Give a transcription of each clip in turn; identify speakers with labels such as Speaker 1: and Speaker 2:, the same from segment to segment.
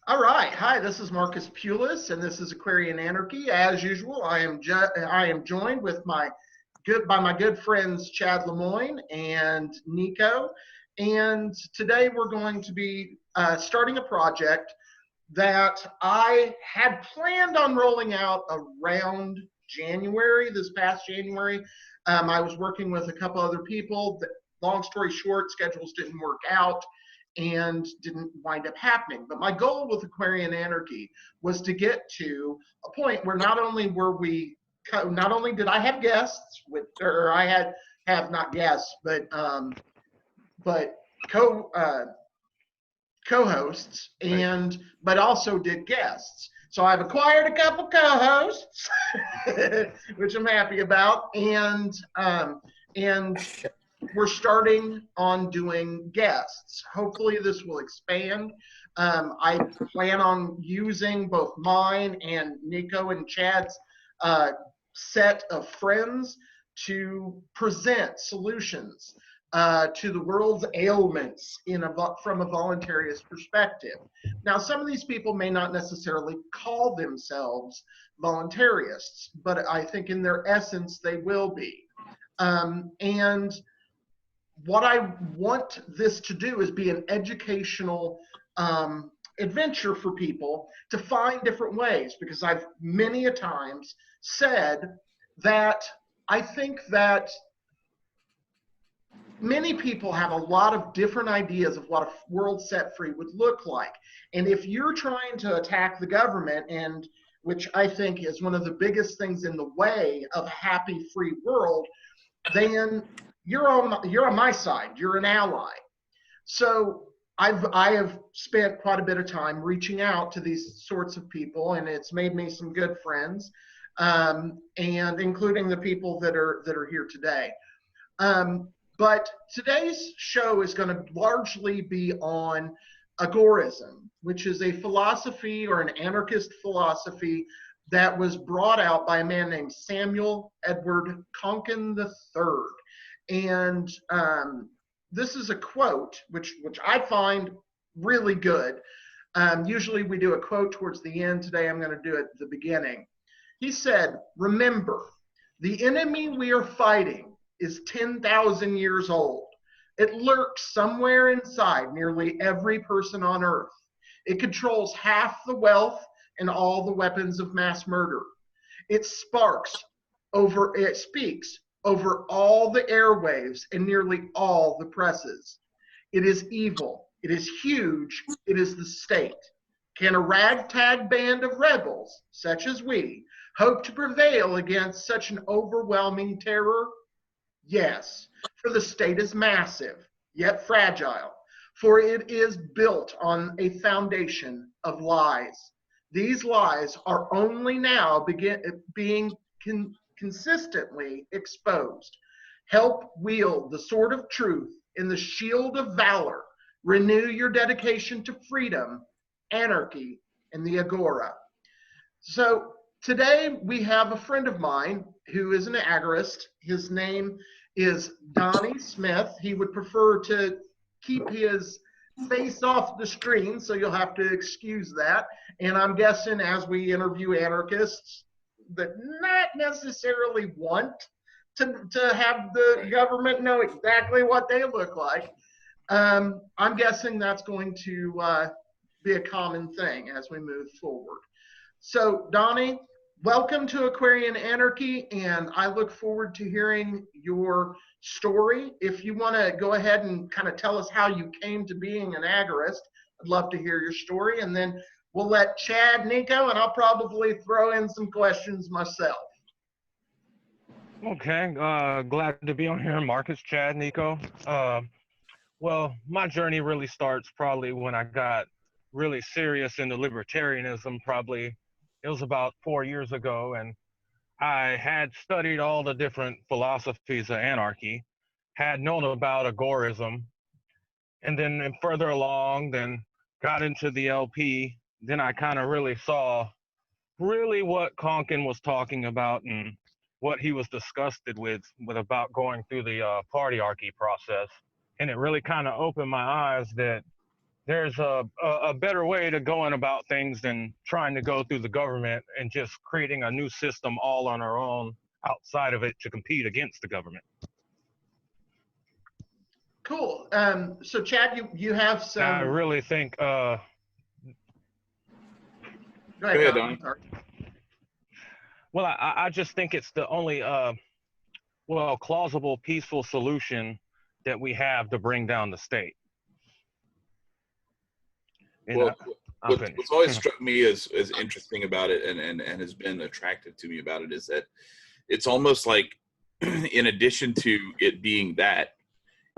Speaker 1: All right. Hi, this is Marcus Pulis, and this is Aquarian Anarchy. As usual, I am joined with my good friends Chad Lemoine and Nicco. And today we're going to be starting a project that I had planned on rolling out around January, this past January. I was working with a couple other people. Long story short, schedules didn't work out and didn't wind up happening. But my goal with Aquarian Anarchy was to get to a point where not only did I have guests, or I have not guests, but co co-hosts,
Speaker 2: Right.
Speaker 1: but also did guests. So I've acquired a couple co-hosts, which I'm happy about, and we're starting on doing guests. Hopefully this will expand. I plan on using both mine and Nicco and Chad's set of friends to present solutions to the world's ailments from a voluntarist perspective. Now, some of these people may not necessarily call themselves voluntarists, but I think in their essence they will be. And what I want this to do is be an educational adventure for people to find different ways, because I've many a times said that I think that many people have a lot of different ideas of what a world set free would look like. And if you're trying to attack the government, and which I think is one of the biggest things in the way of a happy free world, then you're on my side. You're an ally. So I have spent quite a bit of time reaching out to these sorts of people, and it's made me some good friends, and including the people that are here today. But today's show is going to largely be on agorism, which is a philosophy or an anarchist philosophy that was brought out by a man named Samuel Edward Konkin III. And this is a quote, which I find really good. Usually we do a quote towards the end. Today I'm going to do it at the beginning. He said, "Remember, the enemy we are fighting is 10,000 years old. It lurks somewhere inside nearly every person on earth. It controls half the wealth and all the weapons of mass murder. It speaks over all the airwaves and nearly all the presses. It is evil. It is huge. It is the state. Can a ragtag band of rebels, such as we, hope to prevail against such an overwhelming terror? Yes, for the state is massive, yet fragile, for it is built on a foundation of lies. These lies are only now being consistently exposed. Help wield the sword of truth in the shield of valor. Renew your dedication to freedom, anarchy, and the agora." So today we have a friend of mine who is an agorist. His name is Donnie Smith. He would prefer to keep his face off the screen, so you'll have to excuse that. And I'm guessing as we interview anarchists that not necessarily want to have the government know exactly what they look like, I'm guessing that's going to be a common thing as we move forward. So, Donnie, welcome to Aquarian Anarchy, and I look forward to hearing your story. If you want to go ahead and kind of tell us how you came to being an agorist, I'd love to hear your story, and then we'll let Chad, Nicco, and I'll probably throw in some questions myself.
Speaker 2: Okay, glad to be on here, Marcus, Chad, Nicco. Well, my journey really starts probably when I got really serious into libertarianism. Probably it was about 4 years ago, and I had studied all the different philosophies of anarchy, had known about agorism, and then further along, then got into the LP. Then I kind of really saw really what Konkin was talking about and what he was disgusted with about going through the partyarchy process. And it really kind of opened my eyes that there's a better way to going about things than trying to go through the government and just creating a new system all on our own outside of it to compete against the government.
Speaker 1: Cool. So Chad, you have some.
Speaker 2: I really think.
Speaker 1: Go ahead, Donnie.
Speaker 2: Well, I just think it's the only plausible, peaceful solution that we have to bring down the state.
Speaker 3: Well, what's always struck me as interesting about it and has been attractive to me about it is that it's almost like, in addition to it being that,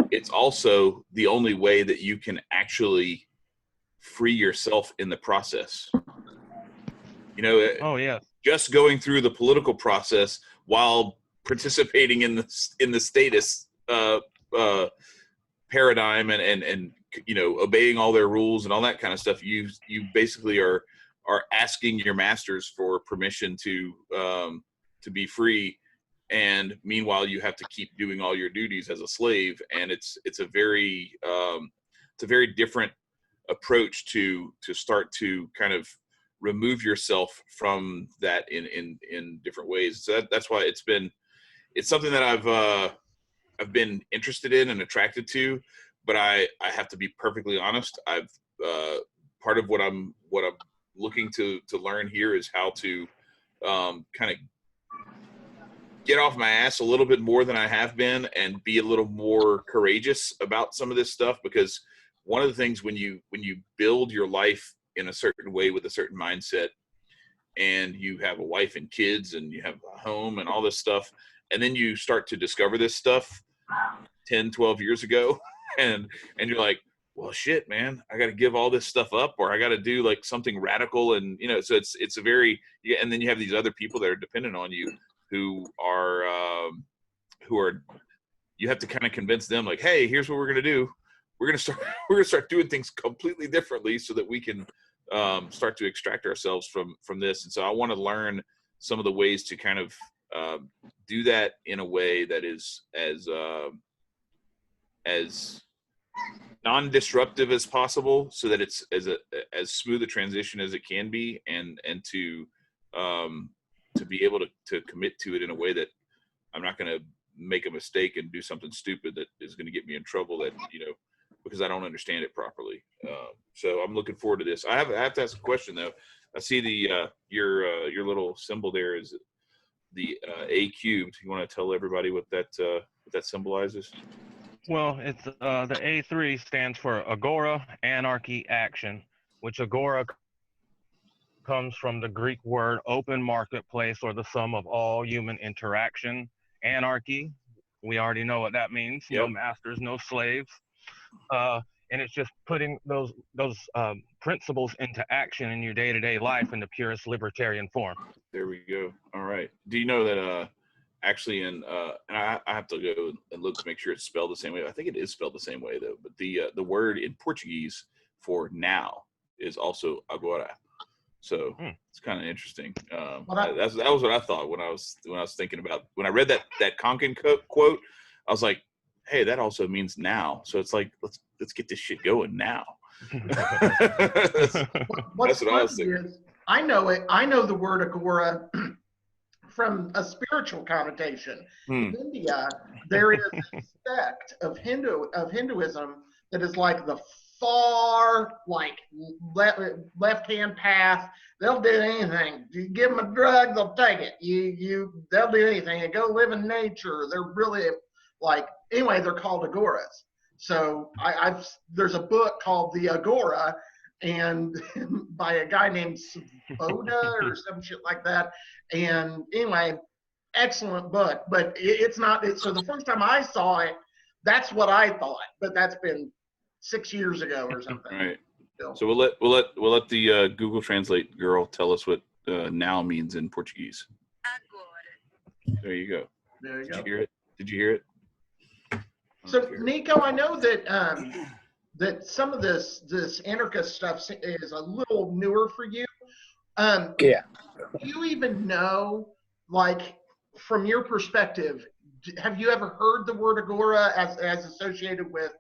Speaker 3: it's also the only way that you can actually free yourself in the process. You know,
Speaker 2: oh yeah,
Speaker 3: just going through the political process while participating in the status paradigm and you know, obeying all their rules and all that kind of stuff, you basically are asking your masters for permission to be free, and meanwhile you have to keep doing all your duties as a slave, and it's a very different approach to start to kind of remove yourself from that in different ways. So that's why it's something that I've been interested in and attracted to. But I have to be perfectly honest. I've part of what I'm looking to learn here is how to kind of get off my ass a little bit more than I have been and be a little more courageous about some of this stuff, because one of the things when you build your life in a certain way with a certain mindset, and you have a wife and kids and you have a home and all this stuff, and then you start to discover this stuff 10, 12 years ago, and you're like, well, shit, man, I got to give all this stuff up, or I got to do like something radical. And, you know, so it's a very, and then you have these other people that are dependent on you who are, you have to kind of convince them like, hey, here's what we're going to do. We're going to start doing things completely differently so that we can start to extract ourselves from this. And so I want to learn some of the ways to kind of do that in a way that is as non-disruptive as possible, so that it's as smooth a transition as it can be, and to be able to commit to it in a way that I'm not going to make a mistake and do something stupid that is going to get me in trouble, that, you know, because I don't understand it properly. So I'm looking forward to this. I have to ask a question though. I see your little symbol there is the A cubed. You want to tell everybody what that symbolizes?
Speaker 2: Well, it's the A3 stands for agora, anarchy, action, which agora comes from the Greek word open marketplace, or the sum of all human interaction. Anarchy, we already know what that means. Yep. No masters, no slaves. And it's just putting those principles into action in your day-to-day life in the purest libertarian form.
Speaker 3: There we go. All right. Do you know that actually and I have to go and look to make sure it's spelled the same way. I think it is spelled the same way though. But the word in Portuguese for now is also agora. So it's kind of interesting. That was what I thought when I was thinking about, when I read that Konkin quote. I was like, hey, that also means now. So it's like, let's get this shit going now. That's what I was thinking.
Speaker 1: I know it. I know the word agora from a spiritual connotation. In India, there is a sect of Hinduism that is like the far, like left-hand path. They'll do anything. You give them a drug, they'll take it. They'll do anything. And go live in nature. They're really like, anyway, they're called agoras. So there's a book called The Agora, and by a guy named Svoboda or some shit like that. And anyway, excellent book, but it's not. So the first time I saw it, that's what I thought, but that's been 6 years ago or something.
Speaker 3: Right. So we'll let the Google Translate girl tell us what now means in Portuguese. Agora. There you go.
Speaker 1: There you go.
Speaker 3: Did you hear it? Did you hear it?
Speaker 1: So Nicco, I know that that some of this anarchist stuff is a little newer for you.
Speaker 4: Yeah.
Speaker 1: Do you even know, like, from your perspective, have you ever heard the word agora as associated with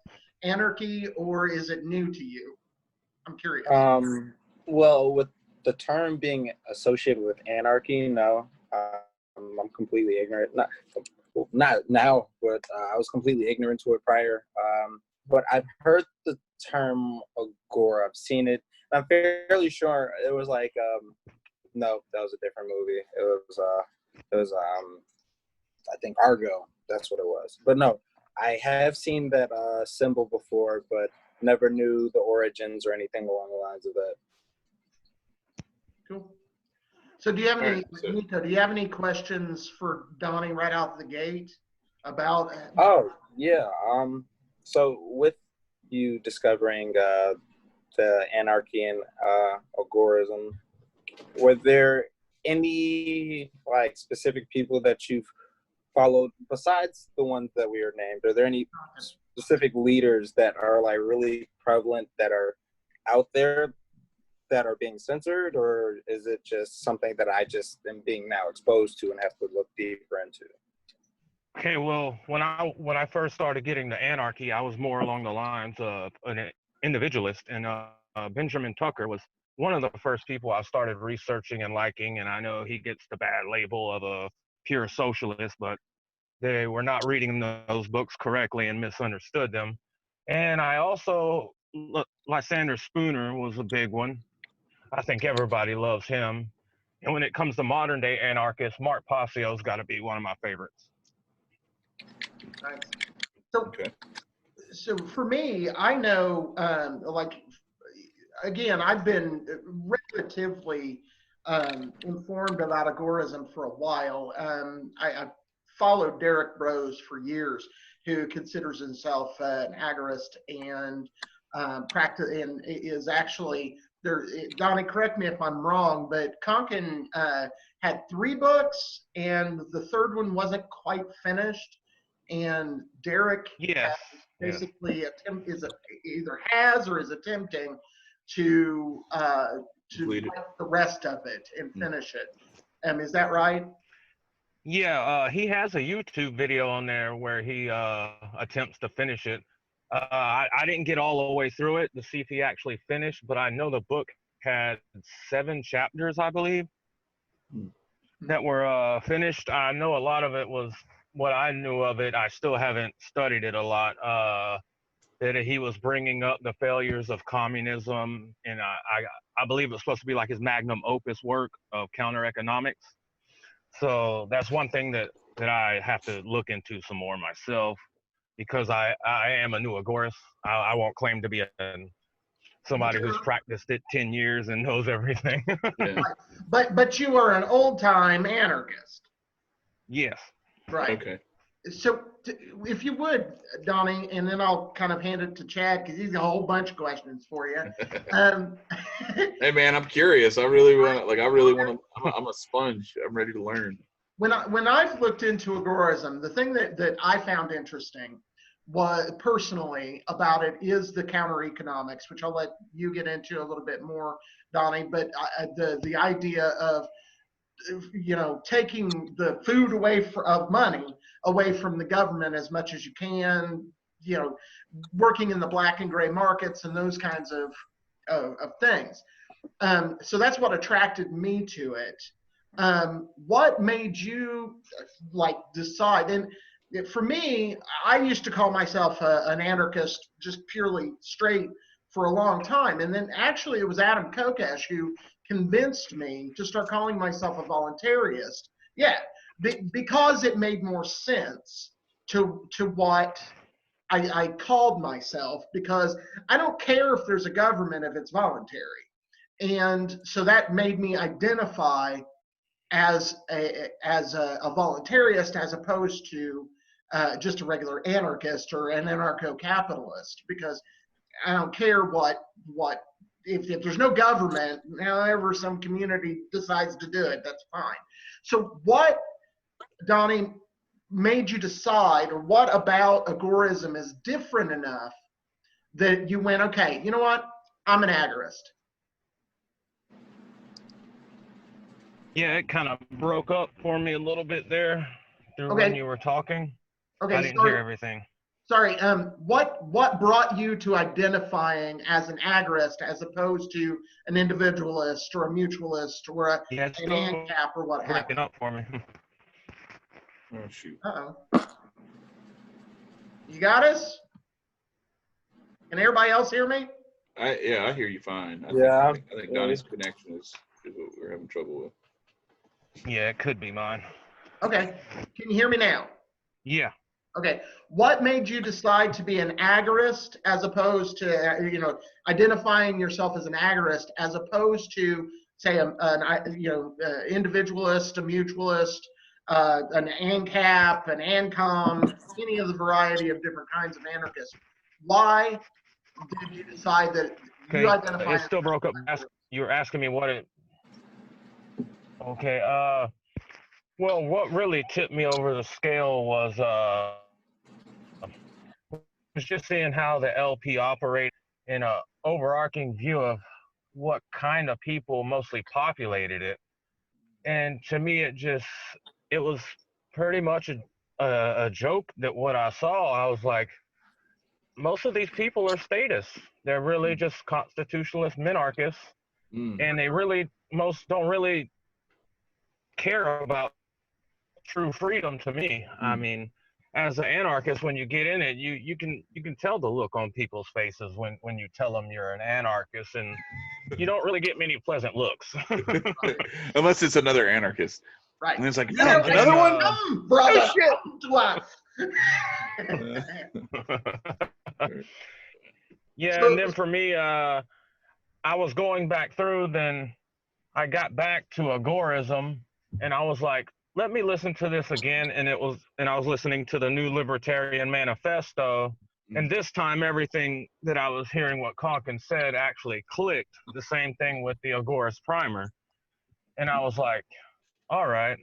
Speaker 1: anarchy, or is it new to you? I'm curious.
Speaker 4: Well, with the term being associated with anarchy, no, I'm completely ignorant. Not now, but I was completely ignorant to it prior. But I've heard the term agora. I've seen it. I'm fairly sure it was like no, that was a different movie. It was I think Argo. That's what it was. But no, I have seen that symbol before, but never knew the origins or anything along the lines of that.
Speaker 1: Cool. So do you have any,
Speaker 3: Right, so-
Speaker 1: Nicco, do you have any questions for Donnie right out the gate about?
Speaker 4: Oh, yeah. So with you discovering the anarchy and agorism, were there any like specific people that you've followed besides the ones that we are named? Are there any specific leaders that are like really prevalent that are out there that are being censored, or is it just something that I just am being now exposed to and have to look deeper into?
Speaker 2: Okay, well, when I first started getting the anarchy, I was more along the lines of an individualist, and Benjamin Tucker was one of the first people I started researching and liking. And I know he gets the bad label of a pure socialist, but they were not reading those books correctly and misunderstood them. And I also, Lysander Spooner was a big one. I think everybody loves him. And when it comes to modern day anarchists, Mark Passio's got to be one of my favorites.
Speaker 1: Nice. So,
Speaker 3: Okay.
Speaker 1: so for me, I know, like, again, I've been relatively informed about agorism for a while. I've followed Derek Rose for years, who considers himself an agorist and practice and is actually there. Donnie, correct me if I'm wrong, but Konkin had 3 books, and the third one wasn't quite finished. And Derek
Speaker 2: Yes.
Speaker 1: basically either has or is attempting to
Speaker 3: Complete it.
Speaker 1: write the rest of it and finish it. Is that right?
Speaker 2: Yeah, he has a YouTube video on there where he attempts to finish it. I didn't get all the way through it to see if he actually finished, but I know the book had 7 chapters, I believe, that were finished. I know a lot of it was what I knew of it. I still haven't studied it a lot. That he was bringing up the failures of communism, and I believe it's supposed to be like his magnum opus work of counter economics. So that's one thing that I have to look into some more myself, because I am a new agorist. I won't claim to be somebody who's practiced it 10 years and knows everything.
Speaker 3: Yeah.
Speaker 1: But you are an old time anarchist,
Speaker 2: Yes.
Speaker 1: right?
Speaker 3: Okay.
Speaker 1: So if you would, Donnie, and then I'll kind of hand it to Chad because he's got a whole bunch of questions for you.
Speaker 3: Hey man, I'm curious. I really want to. I'm a sponge. I'm ready to learn.
Speaker 1: When I've looked into agorism, the thing that I found interesting was personally about it is the counter economics, which I'll let you get into a little bit more, Donnie. But the idea of taking the food of money away from the government as much as you can, working in the black and gray markets and those kinds of things. So that's what attracted me to it. What made you decide? And for me, I used to call myself an anarchist, just purely straight, for a long time. And then actually it was Adam Kokesh who convinced me to start calling myself a voluntarist. Yeah, because it made more sense to what I called myself, because I don't care if there's a government if it's voluntary. And so that made me identify as a voluntarist as opposed to just a regular anarchist or an anarcho-capitalist, because I don't care what if there's no government, however some community decides to do it, that's fine. So what, Donnie, made you decide, or what about agorism is different enough that you went, okay, you know what, I'm an agorist?
Speaker 2: Yeah, it kind of broke up for me a little bit there through when you were talking.
Speaker 1: Okay,
Speaker 2: I didn't hear everything.
Speaker 1: Sorry. What brought you to identifying as an agorist as opposed to an individualist or a mutualist or
Speaker 2: Yeah, it's
Speaker 1: an
Speaker 2: still
Speaker 1: ANCAP or what have
Speaker 2: breaking
Speaker 1: you?
Speaker 2: up for me.
Speaker 3: Oh shoot.
Speaker 1: Uh-oh. You got us? Can everybody else hear me?
Speaker 3: Yeah, I hear you fine.
Speaker 4: Yeah.
Speaker 3: I think Donnie's connection is what we're having trouble with.
Speaker 2: Yeah, it could be mine.
Speaker 1: Okay. Can you hear me now?
Speaker 2: Yeah.
Speaker 1: Okay. What made you decide to be an agorist as opposed to, identifying yourself as an agorist as opposed to, say, individualist, a mutualist, an ANCAP, an ANCOM, any of the variety of different kinds of anarchists? Why did you decide that you identify?
Speaker 2: It still broke up. You were asking me what it. Okay. Well, what really tipped me over the scale was just seeing how the LP operated in a overarching view of what kind of people mostly populated it. And to me, it was pretty much a joke that what I saw, I was like, most of these people are statists. They're really just constitutionalist minarchists, and they most don't really care about true freedom to me. I mean, as an anarchist, when you get in it, you can tell the look on people's faces when you tell them you're an anarchist, and you don't really get many pleasant looks.
Speaker 3: Unless it's another anarchist.
Speaker 1: Right.
Speaker 3: And it's like,
Speaker 1: Yeah,
Speaker 3: another one?
Speaker 1: Brother.
Speaker 2: Yeah,
Speaker 1: So-
Speaker 2: and then for me, I was going back through, then I got back to Agorism, and I was like, let me listen to this again, and I was listening to the New Libertarian Manifesto, and this time everything that I was hearing what Konkin said actually clicked. The same thing with the Agorist primer, and I was like, all right,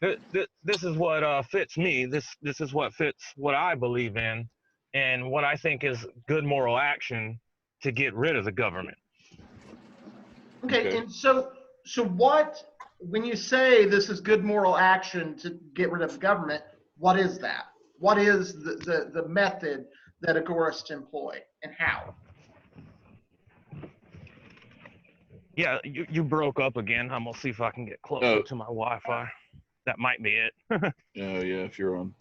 Speaker 2: this is what fits me. This is what fits what I believe in, and what I think is good moral action to get rid of the government.
Speaker 1: Okay, and so what, when you say this is good moral action to get rid of the government, what is that? What is the method that agorists employ, and how?
Speaker 3: Yeah,
Speaker 2: you broke up again. I'm gonna see if I can get closer to my Wi-Fi. That might be it.
Speaker 3: Oh yeah, if you're on.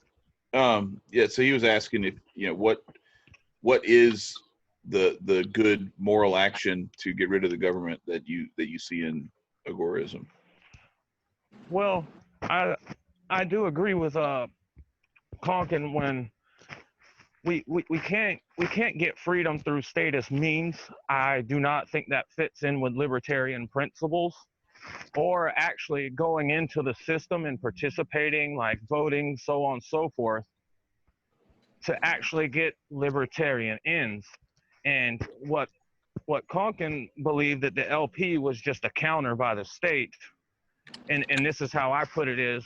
Speaker 3: Yeah, so he was asking if what is the good moral action to get rid of the government that you see in agorism.
Speaker 2: Well, I do agree with Konkin when we can't get freedom through statist means. I do not think that fits in with libertarian principles, or actually going into the system and participating, like voting, so on and so forth, to actually get libertarian ends. And what Konkin believed, that the LP was just a counter by the state, and this is how I put it, is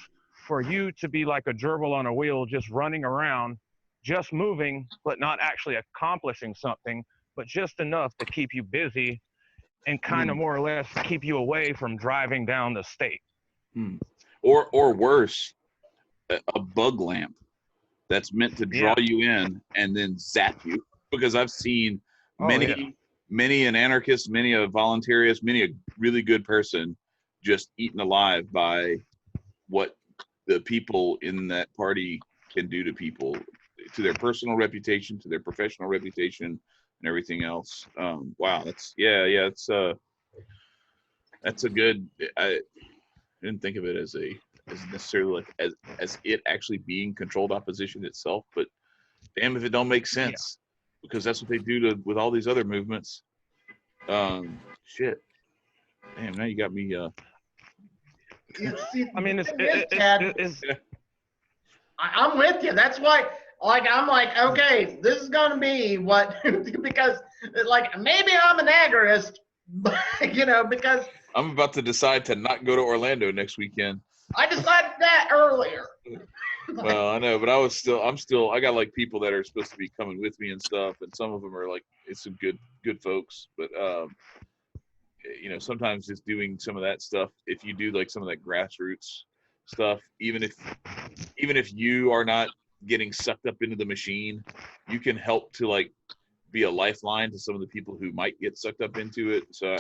Speaker 2: for you to be like a gerbil on a wheel, just running around, just moving, but not actually accomplishing something, but just enough to keep you busy and kind of more or less keep you away from driving down the state.
Speaker 3: Or worse, a bug lamp that's meant to draw you in and then zap you. Because I've seen many an anarchist, many a voluntarist, many a really good person just eaten alive by what the people in that party can do to people, to their personal reputation, to their professional reputation, and everything else. Wow, that's a good. I didn't think of it as necessarily like as it actually being controlled opposition itself, but damn if it don't make sense, because that's what they do with all these other movements. Shit, damn, now you got me.
Speaker 2: I mean,
Speaker 1: I'm with you. That's why, I'm like, okay, this is gonna be what because like maybe I'm an agorist, but, because
Speaker 3: I'm about to decide to not go to Orlando next weekend.
Speaker 1: I decided that earlier.
Speaker 3: Well, I know, but I got like people that are supposed to be coming with me and stuff, and some of them are like, it's some good folks, but sometimes just doing some of that stuff, if you do like some of that grassroots stuff, even if you are not getting sucked up into the machine, you can help to like be a lifeline to some of the people who might get sucked up into it. So I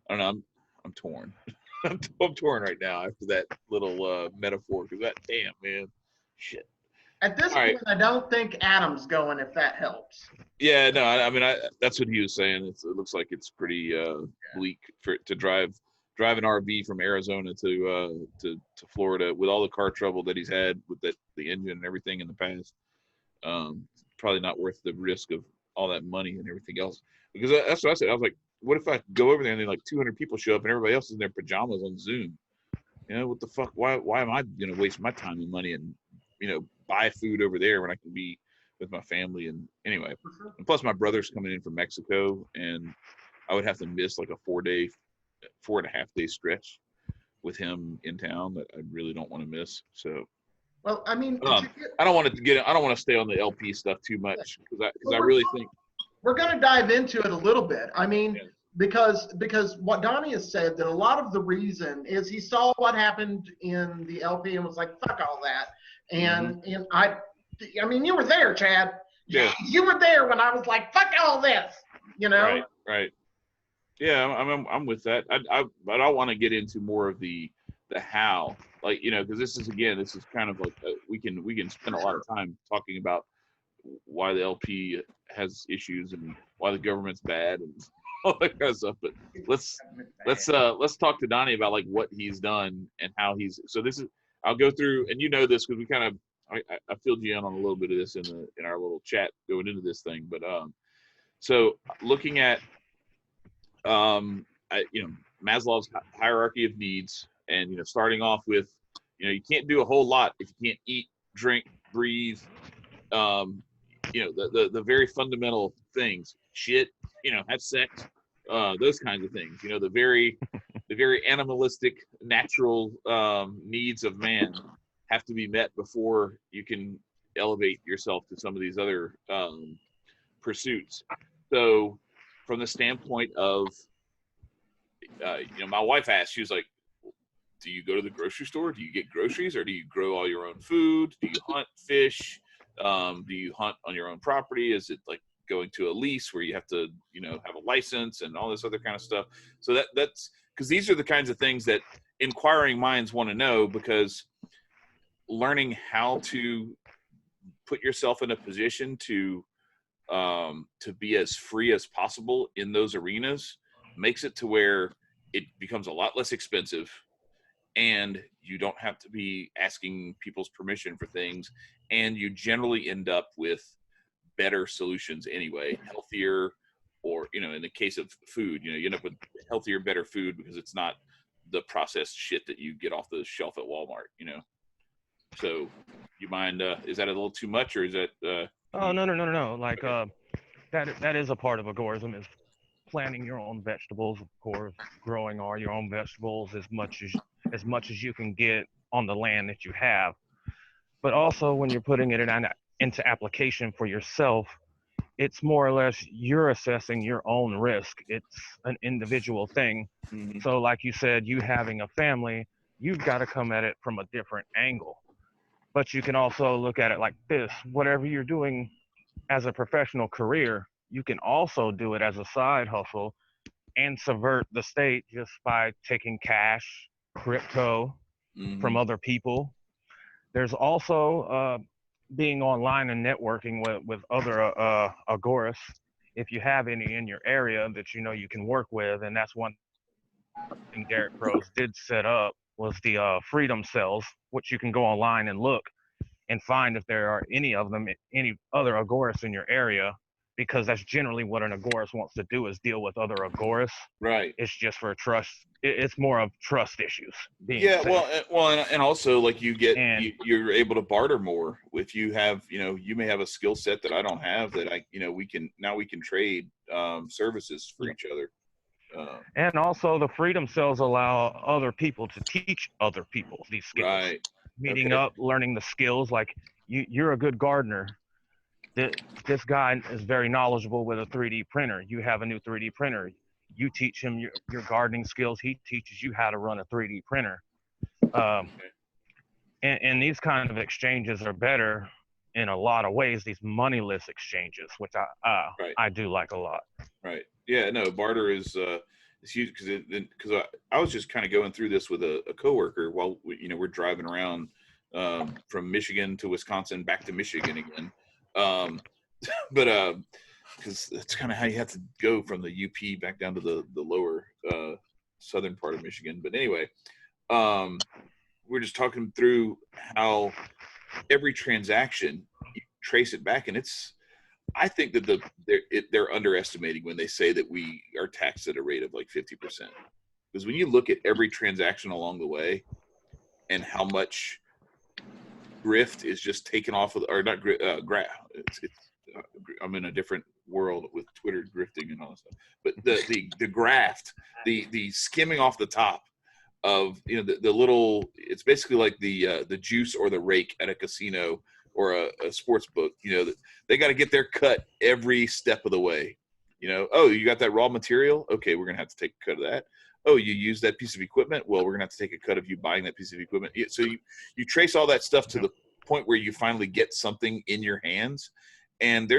Speaker 3: don't know. I'm torn. I'm torn right now after that little metaphor, because that damn man, shit.
Speaker 1: At this
Speaker 3: All right.
Speaker 1: point, I don't think Adam's going, if that helps.
Speaker 3: Yeah, no, I mean, that's what he was saying. It looks like it's pretty bleak to drive an RV from Arizona to Florida with all the car trouble that he's had with the engine and everything in the past. Probably not worth the risk of all that money and everything else. Because that's what I said. I was like, what if I go over there and then like 200 people show up and everybody else is in their pajamas on Zoom? You know, what the fuck? Why am I gonna waste my time and money and buy food over there when I can be with my family? And anyway, and plus my brother's coming in from Mexico, and I would have to miss like a 4.5 day stretch with him in town that I really don't want to miss. So,
Speaker 1: well, I mean,
Speaker 3: I don't want to stay on the LP stuff too much because I really think
Speaker 1: we're going to dive into it a little bit. I mean,
Speaker 3: yeah.
Speaker 1: because what Donnie has said, that a lot of the reason is he saw what happened in the LP and was like, fuck all that. And I mean, you were there, Chad.
Speaker 3: Yeah.
Speaker 1: You were there when I was like, fuck all this,
Speaker 3: Right. Yeah, I'm with that. But I want to get into more of the how, like, because this is kind of like we can spend a lot of time talking about why the LP has issues and why the government's bad and all that kind of stuff. But let's talk to Donnie about like what he's done and how he's. So this is, I'll go through, and this because we kind of I filled you in on a little bit of this in our little chat going into this thing. But so looking at Maslow's hierarchy of needs, and starting off with you can't do a whole lot if you can't eat, drink, breathe, the very fundamental things, shit, have sex, those kinds of things, the very animalistic natural needs of man have to be met before you can elevate yourself to some of these other pursuits. So from the standpoint of my wife asked, she was like, do you go to the grocery store? Do you get groceries, or do you grow all your own food? Do you hunt, fish? Do you hunt on your own property? Is it like going to a lease where you have to, have a license and all this other kind of stuff? So that's because these are the kinds of things that inquiring minds want to know, because learning how to put yourself in a position to be as free as possible in those arenas makes it to where it becomes a lot less expensive, and you don't have to be asking people's permission for things, and you generally end up with better solutions anyway, healthier, or in the case of food, you end up with healthier, better food because it's not the processed shit that you get off the shelf at Walmart. So you mind, is that a little too much, or is that
Speaker 2: Oh, no. Like that is a part of agorism, is planting your own vegetables, of course, growing all your own vegetables as much as you can get on the land that you have. But also when you're putting it into application for yourself, it's more or less you're assessing your own risk. It's an individual thing.
Speaker 3: Mm-hmm.
Speaker 2: So like you said, you having a family, you've got to come at it from a different angle. But you can also look at it like this: whatever you're doing as a professional career, you can also do it as a side hustle and subvert the state just by taking cash, crypto from other people. There's also being online and networking with other agorists, if you have any in your area that you can work with. And that's one thing Derek Pros did set up, was the freedom cells, which you can go online and look and find if there are any of them, any other agorists in your area, because that's generally what an agorist wants to do, is deal with other agorists.
Speaker 3: Right.
Speaker 2: It's just for trust. It's more of trust issues.
Speaker 3: Yeah.
Speaker 2: Safe.
Speaker 3: Well, and also like you're able to barter more if you have, you may have a skill set that I don't have, that we can trade services for each other.
Speaker 2: And also the freedom cells allow other people to teach other people these skills.
Speaker 3: Right.
Speaker 2: Meeting up, learning the skills. Like you're a good gardener. This guy is very knowledgeable with a 3D printer. You have a new 3D printer. You teach him your gardening skills. He teaches you how to run a 3D printer. And these kind of exchanges are better in a lot of ways these moneyless exchanges, which
Speaker 3: Right.
Speaker 2: I do like a lot.
Speaker 3: Right. Yeah. No, barter is huge because I was just kind of going through this with a coworker while we're driving around from Michigan to Wisconsin back to Michigan again, but because that's kind of how you have to go from the UP back down to the lower southern part of Michigan. But anyway, we're just talking through how every transaction you trace it back, and I think that they're underestimating when they say that we are taxed at a rate of like 50%. Because when you look at every transaction along the way and how much grift is just taken off of, or not I'm in a different world with Twitter grifting and all that stuff. But the graft, the skimming off the top of the little, it's basically like the juice or the rake at a casino or a sports book. They got to get their cut every step of the way. Oh, you got that raw material? Okay, we're gonna have to take a cut of that. Oh, you use that piece of equipment? Well, we're gonna have to take a cut of you buying that piece of equipment. So you trace all that stuff to the point where you finally get something in your hands, and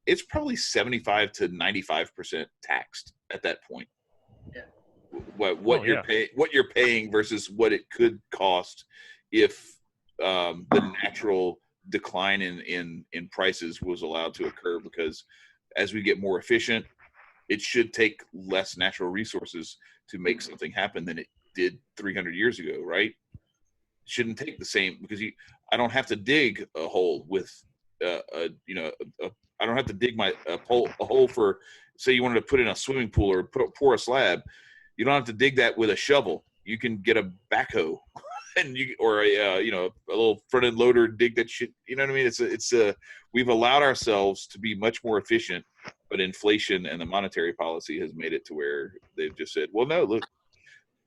Speaker 3: it's probably 75 to 95% taxed at that point.
Speaker 1: Yeah.
Speaker 3: What you're paying versus what it could cost if the natural decline in prices was allowed to occur, because as we get more efficient, it should take less natural resources to make something happen than it did 300 years ago, right? Shouldn't take the same, because I don't have to dig a hole with I don't have to dig a hole for, say you wanted to put in a swimming pool or pour a slab. You don't have to dig that with a shovel. You can get a backhoe and or a little front end loader, dig that shit. You know what I mean? It's we've allowed ourselves to be much more efficient, but inflation and the monetary policy has made it to where they've just said, well, no, look,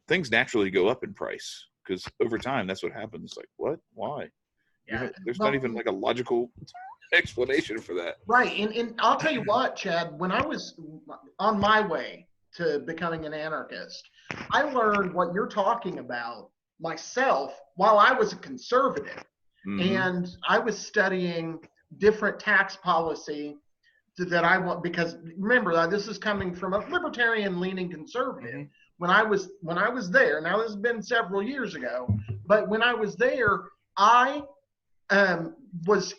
Speaker 3: things naturally go up in price because over time that's what happens. Like, what? Why?
Speaker 1: Yeah.
Speaker 3: There's not even like a logical explanation for that.
Speaker 1: Right. And I'll tell you what, Chad, when I was on my way to becoming an anarchist, I learned what you're talking about myself while I was a conservative.
Speaker 3: Mm-hmm.
Speaker 1: And I was studying different tax policy that I want, because remember, this is coming from a libertarian leaning conservative.
Speaker 3: Mm-hmm.
Speaker 1: When I was there, now this has been several years ago, but when I was there, I was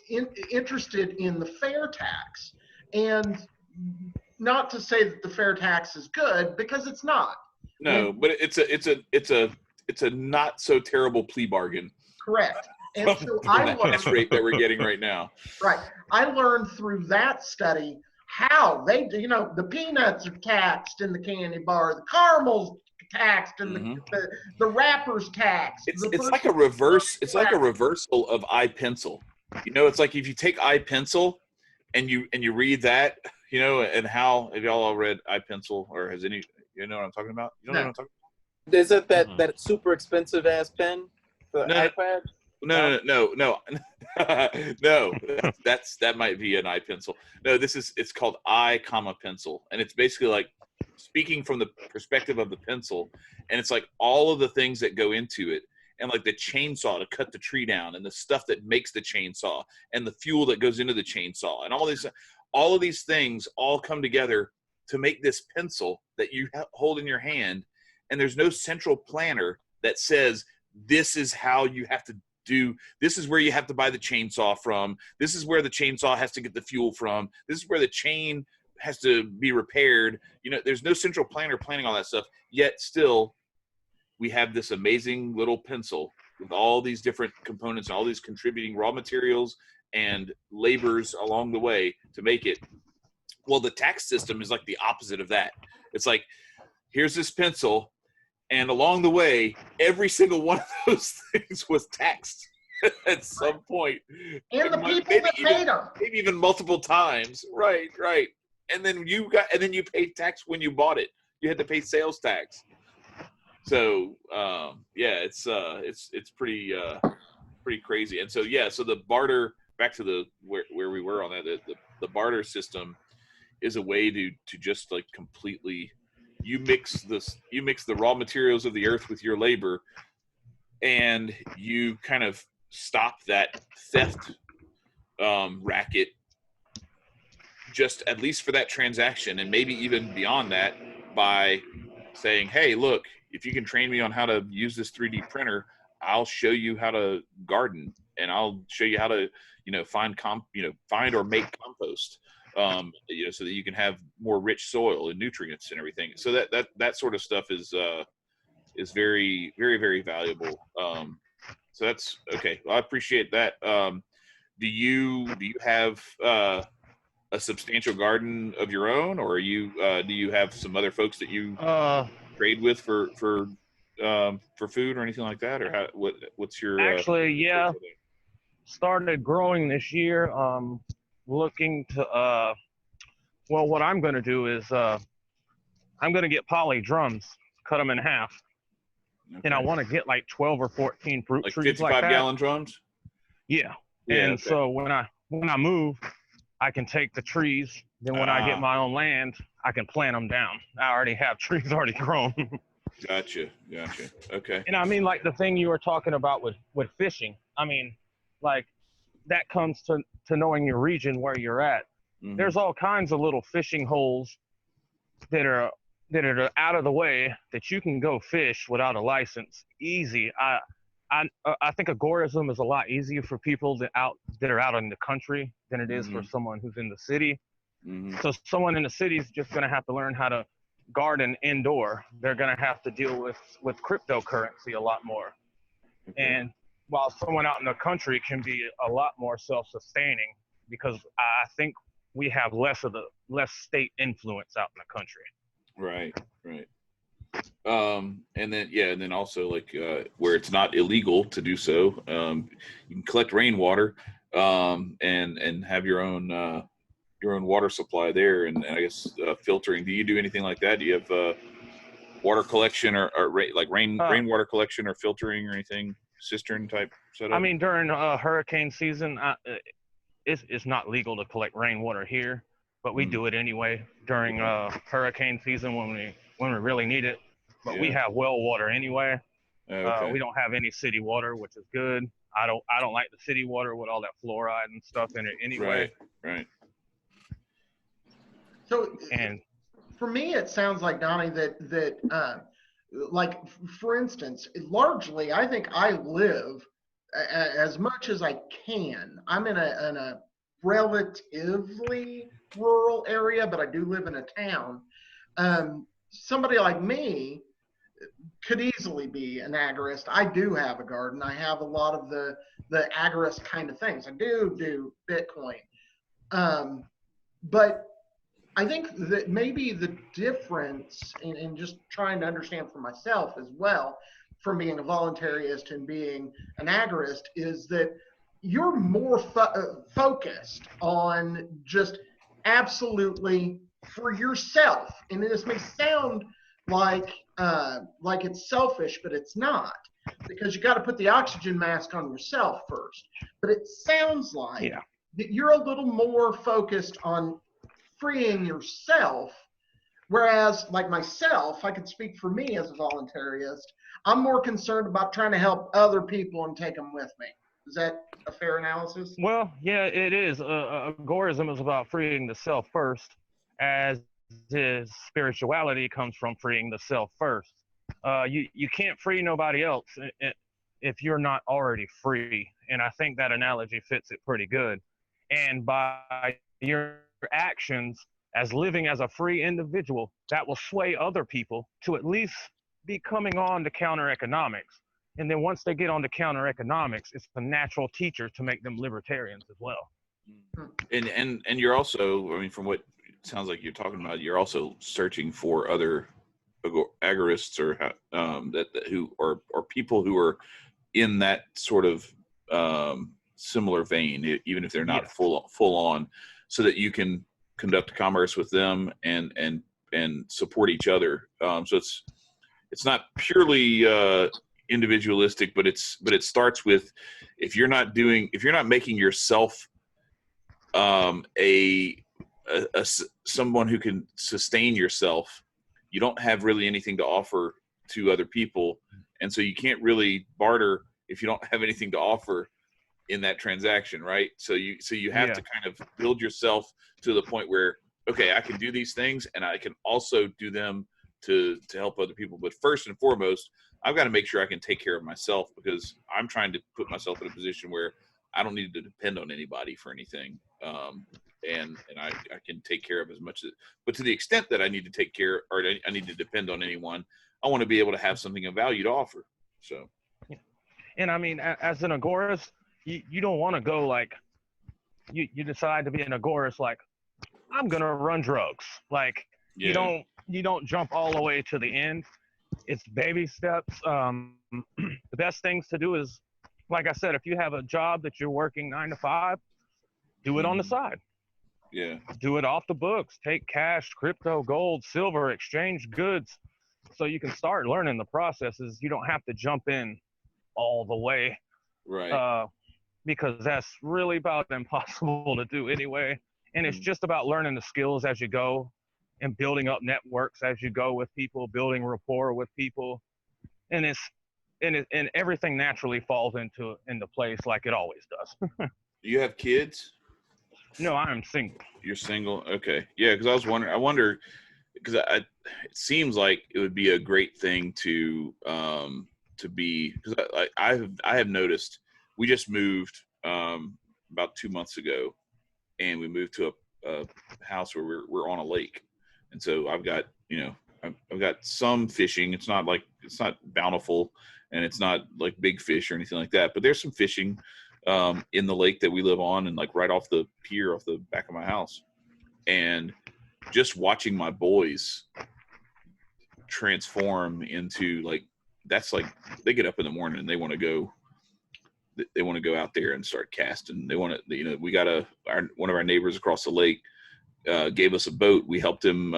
Speaker 1: interested in the fair tax. And not to say that the fair tax is good, because it's not.
Speaker 3: No, but it's a not so terrible plea bargain.
Speaker 1: Correct. And so I learned
Speaker 3: tax rate that we're getting right now.
Speaker 1: Right. I learned through that study how they, the peanuts are taxed in the candy bar, the caramel's taxed, and the wrapper's taxed.
Speaker 3: It's like a reverse. It's like a reversal of iPencil. It's like if you take iPencil and you read that, and how, have y'all all read iPencil, or has any, what I'm talking about? You don't know what I'm talking about?
Speaker 4: Is it that super expensive ass pen for iPad?
Speaker 3: No. No, that might be an iPencil. No, it's called pencil, and it's basically like speaking from the perspective of the pencil, and it's like all of the things that go into it, and like the chainsaw to cut the tree down, and the stuff that makes the chainsaw, and the fuel that goes into the chainsaw, and all of these things all come together to make this pencil that you hold in your hand, and there's no central planner that says this is how you have to do, this is where you have to buy the chainsaw from, this is where the chainsaw has to get the fuel from, this is where the chain has to be repaired. There's no central planner planning all that stuff, yet still we have this amazing little pencil with all these different components and all these contributing raw materials and labors along the way to make it. Well, the tax system is like the opposite of that. It's like, here's this pencil, and along the way, every single one of those things was taxed at some point.
Speaker 1: And the people that made them.
Speaker 3: Maybe even multiple times. Right. And then you paid tax when you bought it. You had to pay sales tax. So it's pretty crazy. And so so the barter, back to where we were on that, the barter system is a way to just like completely, you mix the raw materials of the earth with your labor, and you kind of stop that theft racket, just at least for that transaction, and maybe even beyond that, by saying, hey, look, if you can train me on how to use this 3D printer, I'll show you how to garden, and I'll show you how to, find or make compost, so that you can have more rich soil and nutrients and everything. So that sort of stuff is very, very, very valuable. So that's okay. Well, I appreciate that. Do you have a substantial garden of your own, or do you have some other folks that you trade with for food or anything like that, or what's your
Speaker 2: actually yeah, started growing this year. Looking to well, what I'm going to do is I'm going to get poly drums, cut them in half, and I want to get like 12 or 14 fruit
Speaker 3: like
Speaker 2: trees
Speaker 3: 55
Speaker 2: like that.
Speaker 3: gallon drums.
Speaker 2: Yeah.
Speaker 3: And
Speaker 2: okay. So when I move, I can take the trees. Then when I get my own land, I can plant them down. I already have trees already grown.
Speaker 3: Gotcha. Okay.
Speaker 2: And I mean, like the thing you were talking about with fishing. I mean, like that comes to knowing your region where you're at. Mm-hmm. There's all kinds of little fishing holes that are out of the way that you can go fish without a license. Easy. I think agorism is a lot easier for people that are out in the country than it is for someone who's in the city. Mm-hmm. So someone in the city is just going to have to learn how to garden indoor. They're going to have to deal with cryptocurrency a lot more. Okay. And while someone out in the country can be a lot more self-sustaining, because I think we have less state influence out in the country.
Speaker 3: Right. And then also like where it's not illegal to do so, you can collect rainwater and have your own water supply there, and I guess filtering. Do you do anything like that? Do you have water collection or rainwater collection or filtering or anything, cistern type setup?
Speaker 2: I mean, during hurricane season, it's not legal to collect rainwater here, but we do it anyway during hurricane season when we really need it. But we have well water anyway. Okay. We don't have any city water, which is good. I don't like the city water with all that fluoride and stuff in it anyway.
Speaker 3: Right.
Speaker 1: So, and for me, it sounds like, Donnie, that like, for instance, largely, I think I live as much as I can. I'm in a relatively rural area, but I do live in a town. Somebody like me could easily be an agorist. I do have a garden. I have a lot of the agorist kind of things. I do Bitcoin. But I think that maybe the difference in just trying to understand for myself as well, from being a voluntarist and being an agorist, is that you're more focused on just absolutely for yourself. And this may sound like it's selfish, but it's not, because you got to put the oxygen mask on yourself first. But it sounds like that you're a little more focused on freeing yourself, whereas like myself, I could speak for me as a voluntarist, I'm more concerned about trying to help other people and take them with me. Is that a fair analysis?
Speaker 2: Well, yeah, it is. Agorism is about freeing the self first, as is spirituality comes from freeing the self first. You can't free nobody else if you're not already free. And I think that analogy fits it pretty good. And by your actions as living as a free individual, that will sway other people to at least be coming on to counter economics. And then once they get on to counter economics, it's a natural teacher to make them libertarians as well.
Speaker 3: And you're also, I mean, from what it sounds like you're talking about, you're also searching for other agorists or who are people who are in that sort of similar vein, even if they're not full on, so that you can conduct commerce with them and support each other. So it's not purely individualistic, but it starts with if you're not making yourself someone who can sustain yourself, you don't have really anything to offer to other people, and so you can't really barter if you don't have anything to offer. in that transaction, right? So you have
Speaker 2: Yeah.
Speaker 3: to kind of build yourself to the point where, okay, I can do these things and I can also do them to help other people. But first and foremost, I've got to make sure I can take care of myself, because I'm trying to put myself in a position where I don't need to depend on anybody for anything. And I can take care of as much as, but to the extent that I need to take care, or I need to depend on anyone, I want to be able to have something of value to offer. So.
Speaker 2: And I mean, as an agorist, you don't want to go like, you decide to be an agorist, like, I'm going to run drugs. Like,
Speaker 3: Yeah.
Speaker 2: you don't jump all the way to the end. It's baby steps. The best things to do is, like I said, if you have a job that you're working 9 to 5, do it on the side.
Speaker 3: Yeah.
Speaker 2: Do it off the books. Take cash, crypto, gold, silver, exchange goods, so you can start learning the processes. You don't have to jump in all the way,
Speaker 3: Right.
Speaker 2: because that's really about impossible to do anyway. And it's just about learning the skills as you go and building up networks as you go with people, building rapport with people. And and everything naturally falls into place like it always does.
Speaker 3: Do you have kids?
Speaker 2: No, I am single.
Speaker 3: You're single? Okay. Yeah, because I wonder, because it seems like it would be a great thing to be, because I have noticed, we just moved about 2 months ago, and we moved to a house where we're on a lake, and so I've got I've got some fishing. It's not bountiful, and it's not like big fish or anything like that, but there's some fishing in the lake that we live on, and like right off the pier off the back of my house. And just watching my boys transform into, like, that's like, they get up in the morning and they want to go out there and start casting. They want to, we got one of our neighbors across the lake gave us a boat. We helped him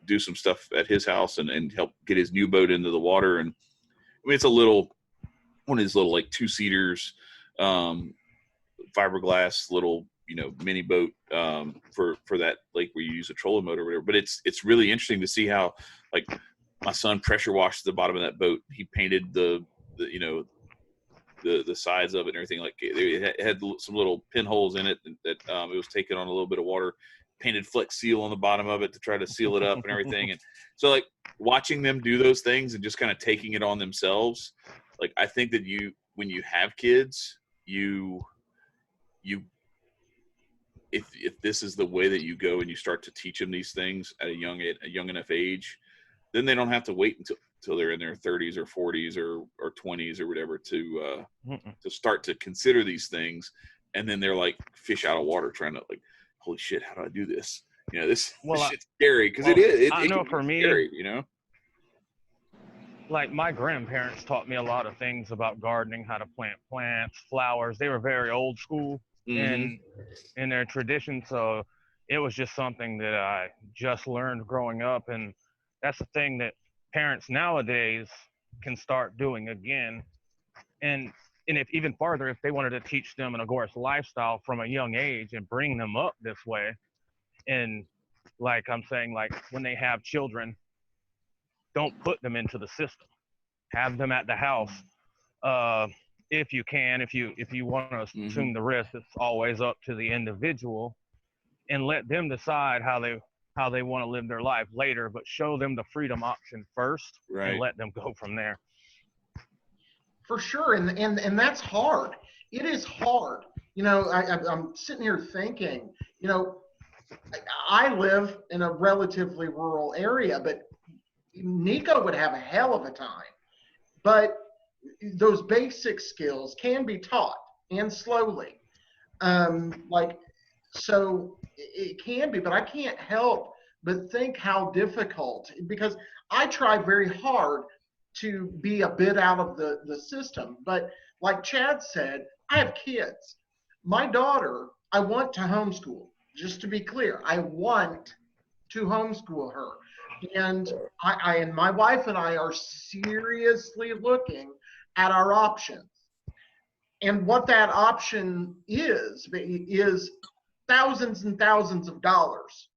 Speaker 3: do some stuff at his house and help get his new boat into the water. And I mean, it's one of these little like 2-seaters, fiberglass little, mini boat for that lake where you use a trolling motor or whatever. But it's really interesting to see how, like, my son pressure washed the bottom of that boat. He painted the sides of it and everything. Like, it had some little pinholes in it that it was taking on a little bit of water. Painted Flex Seal on the bottom of it to try to seal it up and everything. And so, like, watching them do those things and just kind of taking it on themselves, like, I think that when you have kids, if this is the way that you go and you start to teach them these things at a young enough age, then they don't have to wait until they're in their 30s or 40s or 20s or whatever to start to consider these things. And then they're like fish out of water, trying to, like, holy shit, how do I do this? This shit's scary, because it is.
Speaker 2: I know for me,
Speaker 3: scary,
Speaker 2: like, my grandparents taught me a lot of things about gardening, how to plant plants, flowers. They were very old school in their tradition. So it was just something that I just learned growing up. And that's the thing that parents nowadays can start doing again. And if even farther, if they wanted to teach them an agorist lifestyle from a young age and bring them up this way. And like I'm saying, like, when they have children, don't put them into the system. Have them at the house. If you can, if you want to assume the risk, it's always up to the individual, and let them decide how they want to live their life later, but show them the freedom option first,
Speaker 3: right,
Speaker 2: and let them go from there.
Speaker 1: For sure, and that's hard. It is hard. I'm sitting here thinking, I live in a relatively rural area, but Nicco would have a hell of a time. But those basic skills can be taught, and slowly. So it can be, but I can't help but think how difficult, because I try very hard to be a bit out of the system. But like Chad said, I have kids. My daughter, I want to homeschool. Just to be clear, I want to homeschool her. And I and my wife and I are seriously looking at our options. And what that option is thousands and thousands of dollars.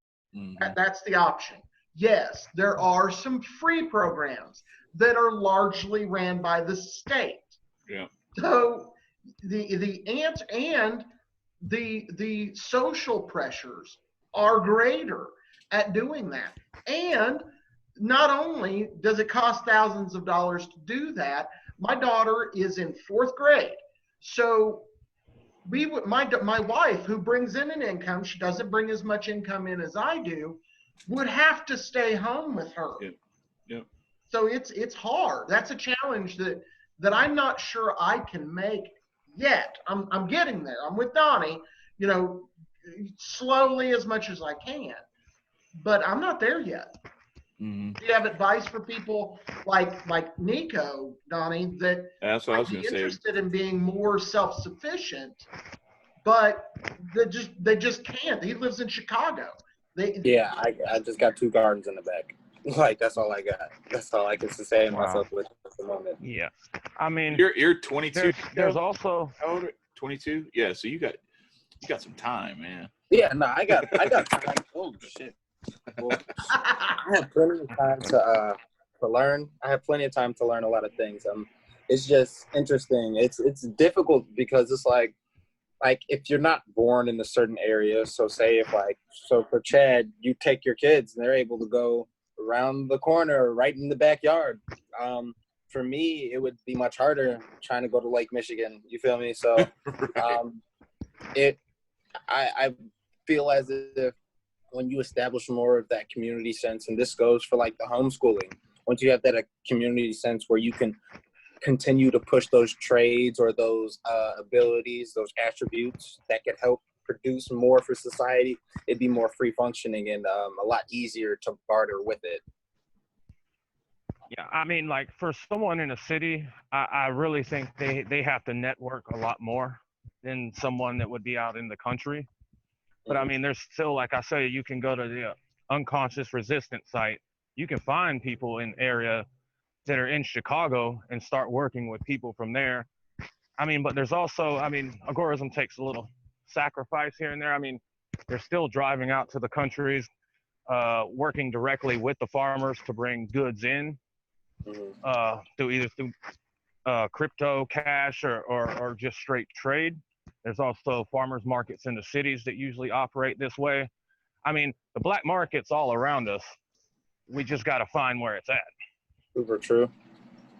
Speaker 1: That's the option. Yes, there are some free programs that are largely ran by the state.
Speaker 3: Yeah.
Speaker 1: So the ants and the social pressures are greater at doing that. And not only does it cost thousands of dollars to do that, my daughter is in 4th grade. So my wife, who brings in an income, she doesn't bring as much income in as I do, would have to stay home with her.
Speaker 3: Yep. Yep.
Speaker 1: So it's hard. That's a challenge that I'm not sure I can make yet. I'm getting there. I'm with Donnie, slowly as much as I can, but I'm not there yet.
Speaker 3: Mm-hmm.
Speaker 1: Do you have advice for people like Nicco, Donnie, that
Speaker 3: That's what I was
Speaker 1: might
Speaker 3: going
Speaker 1: be
Speaker 3: to say.
Speaker 1: interested in being more self-sufficient, but they just can't? He lives in Chicago.
Speaker 4: Yeah, I just got 2 gardens in the back. Like, that's all I got. That's all I can sustain myself with at the moment.
Speaker 2: Yeah, I mean,
Speaker 3: You're 22.
Speaker 2: There's also
Speaker 3: how old are 22? Yeah, so you got some time, man.
Speaker 4: Yeah, no, I got time. Oh shit. Well, I have plenty of time to learn. I have plenty of time to learn a lot of things. It's just interesting. It's difficult because it's like if you're not born in a certain area. So say so for Chad, you take your kids and they're able to go around the corner, right in the backyard. For me, it would be much harder trying to go to Lake Michigan. You feel me? So, I feel as if when you establish more of that community sense, and this goes for like the homeschooling, once you have that community sense where you can continue to push those trades or those abilities, those attributes that could help produce more for society, it'd be more free functioning and a lot easier to barter with it.
Speaker 2: Yeah, I mean, like for someone in a city, I really think they have to network a lot more than someone that would be out in the country. But I mean, there's still, like I say, you can go to the unconscious resistance site. You can find people in area that are in Chicago and start working with people from there. I mean, but there's also, Agorism takes a little sacrifice here and there. I mean, they're still driving out to the countries, working directly with the farmers to bring goods in, through crypto, cash, or just straight trade. There's also farmers markets in the cities that usually operate this way. I mean, the black market's all around us. We just got to find where it's at.
Speaker 4: Super true.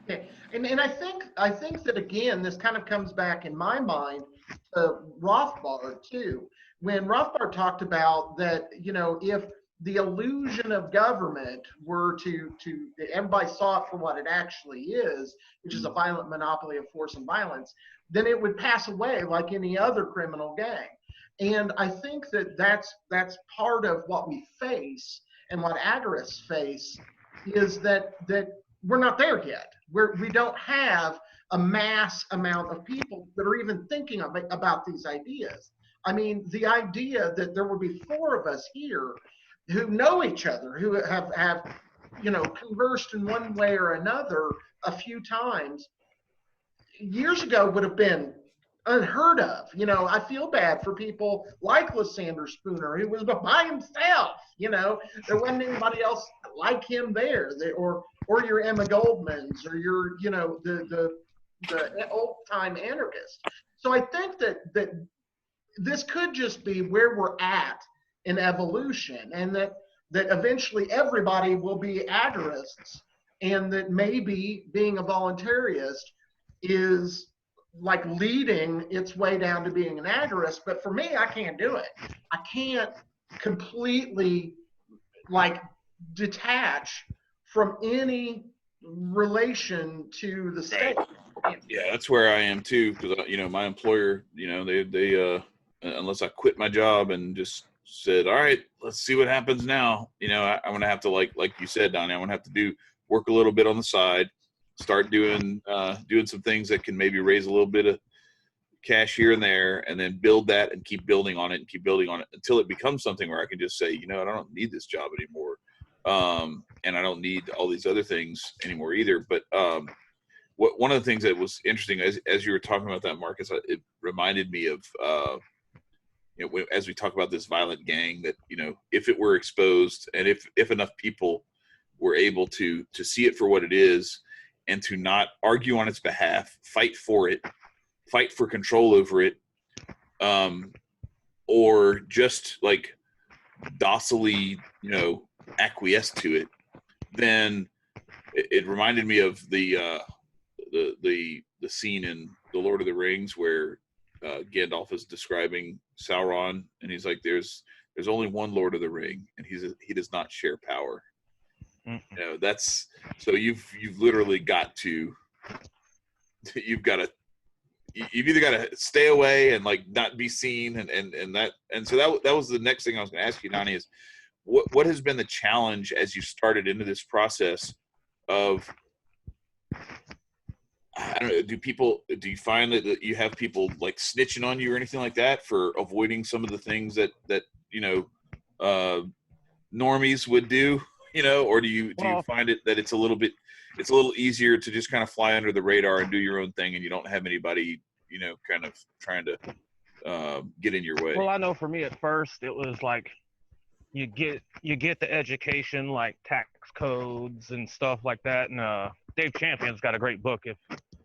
Speaker 1: Okay. And I think that, again, this kind of comes back in my mind to Rothbard too. When Rothbard talked about that, if the illusion of government were to everybody saw it for what it actually is, which is a violent monopoly of force and violence, then it would pass away like any other criminal gang. And I think that that's part of what we face, and what agorists face is that we're not there yet. We don't have a mass amount of people that are even thinking about these ideas. I mean, the idea that there would be 4 of us here who know each other, who have conversed in one way or another a few times, years ago would have been unheard of. I feel bad for people like Lysander Spooner, who was by himself. There wasn't anybody else like him there. Or your Emma Goldmans, or your the old time anarchists. So I think that this could just be where we're at in evolution, and that eventually everybody will be agorists, and that maybe being a voluntarist is like leading its way down to being an agorist. But for me, I can't do it. I can't completely detach from any relation to the state.
Speaker 3: Right. Yeah, that's where I am too, because my employer, they unless I quit my job and just said, all right, let's see what happens now. I'm gonna have to like you said, Donnie, I'm gonna have to work a little bit on the side, start doing some things that can maybe raise a little bit of cash here and there, and then build that and keep building on it until it becomes something where I can just say, I don't need this job anymore. And I don't need all these other things anymore either. But one of the things that was interesting as you were talking about that, Marcus, it reminded me of as we talk about this violent gang, that if it were exposed, and if enough people were able to see it for what it is, and to not argue on its behalf, fight for it, fight for control over it, or just like docilely, acquiesce to it, then it reminded me of the scene in The Lord of the Rings where Gandalf is describing Sauron, and he's like, "There's only one Lord of the Ring, and he does not share power." That's so you've literally got to you've either got to stay away and like not be seen, and so that was the next thing I was going to ask you, Donnie, is what has been the challenge as you started into this process of, I don't know, do you find that you have people like snitching on you or anything like that for avoiding some of the things that normies would do, or do you find it that it's a little easier to just kind of fly under the radar and do your own thing, and you don't have anybody, kind of trying to get in your way?
Speaker 2: Well, I know for me at first it was like you get the education, like tax codes and stuff like that, and Dave Champion's got a great book if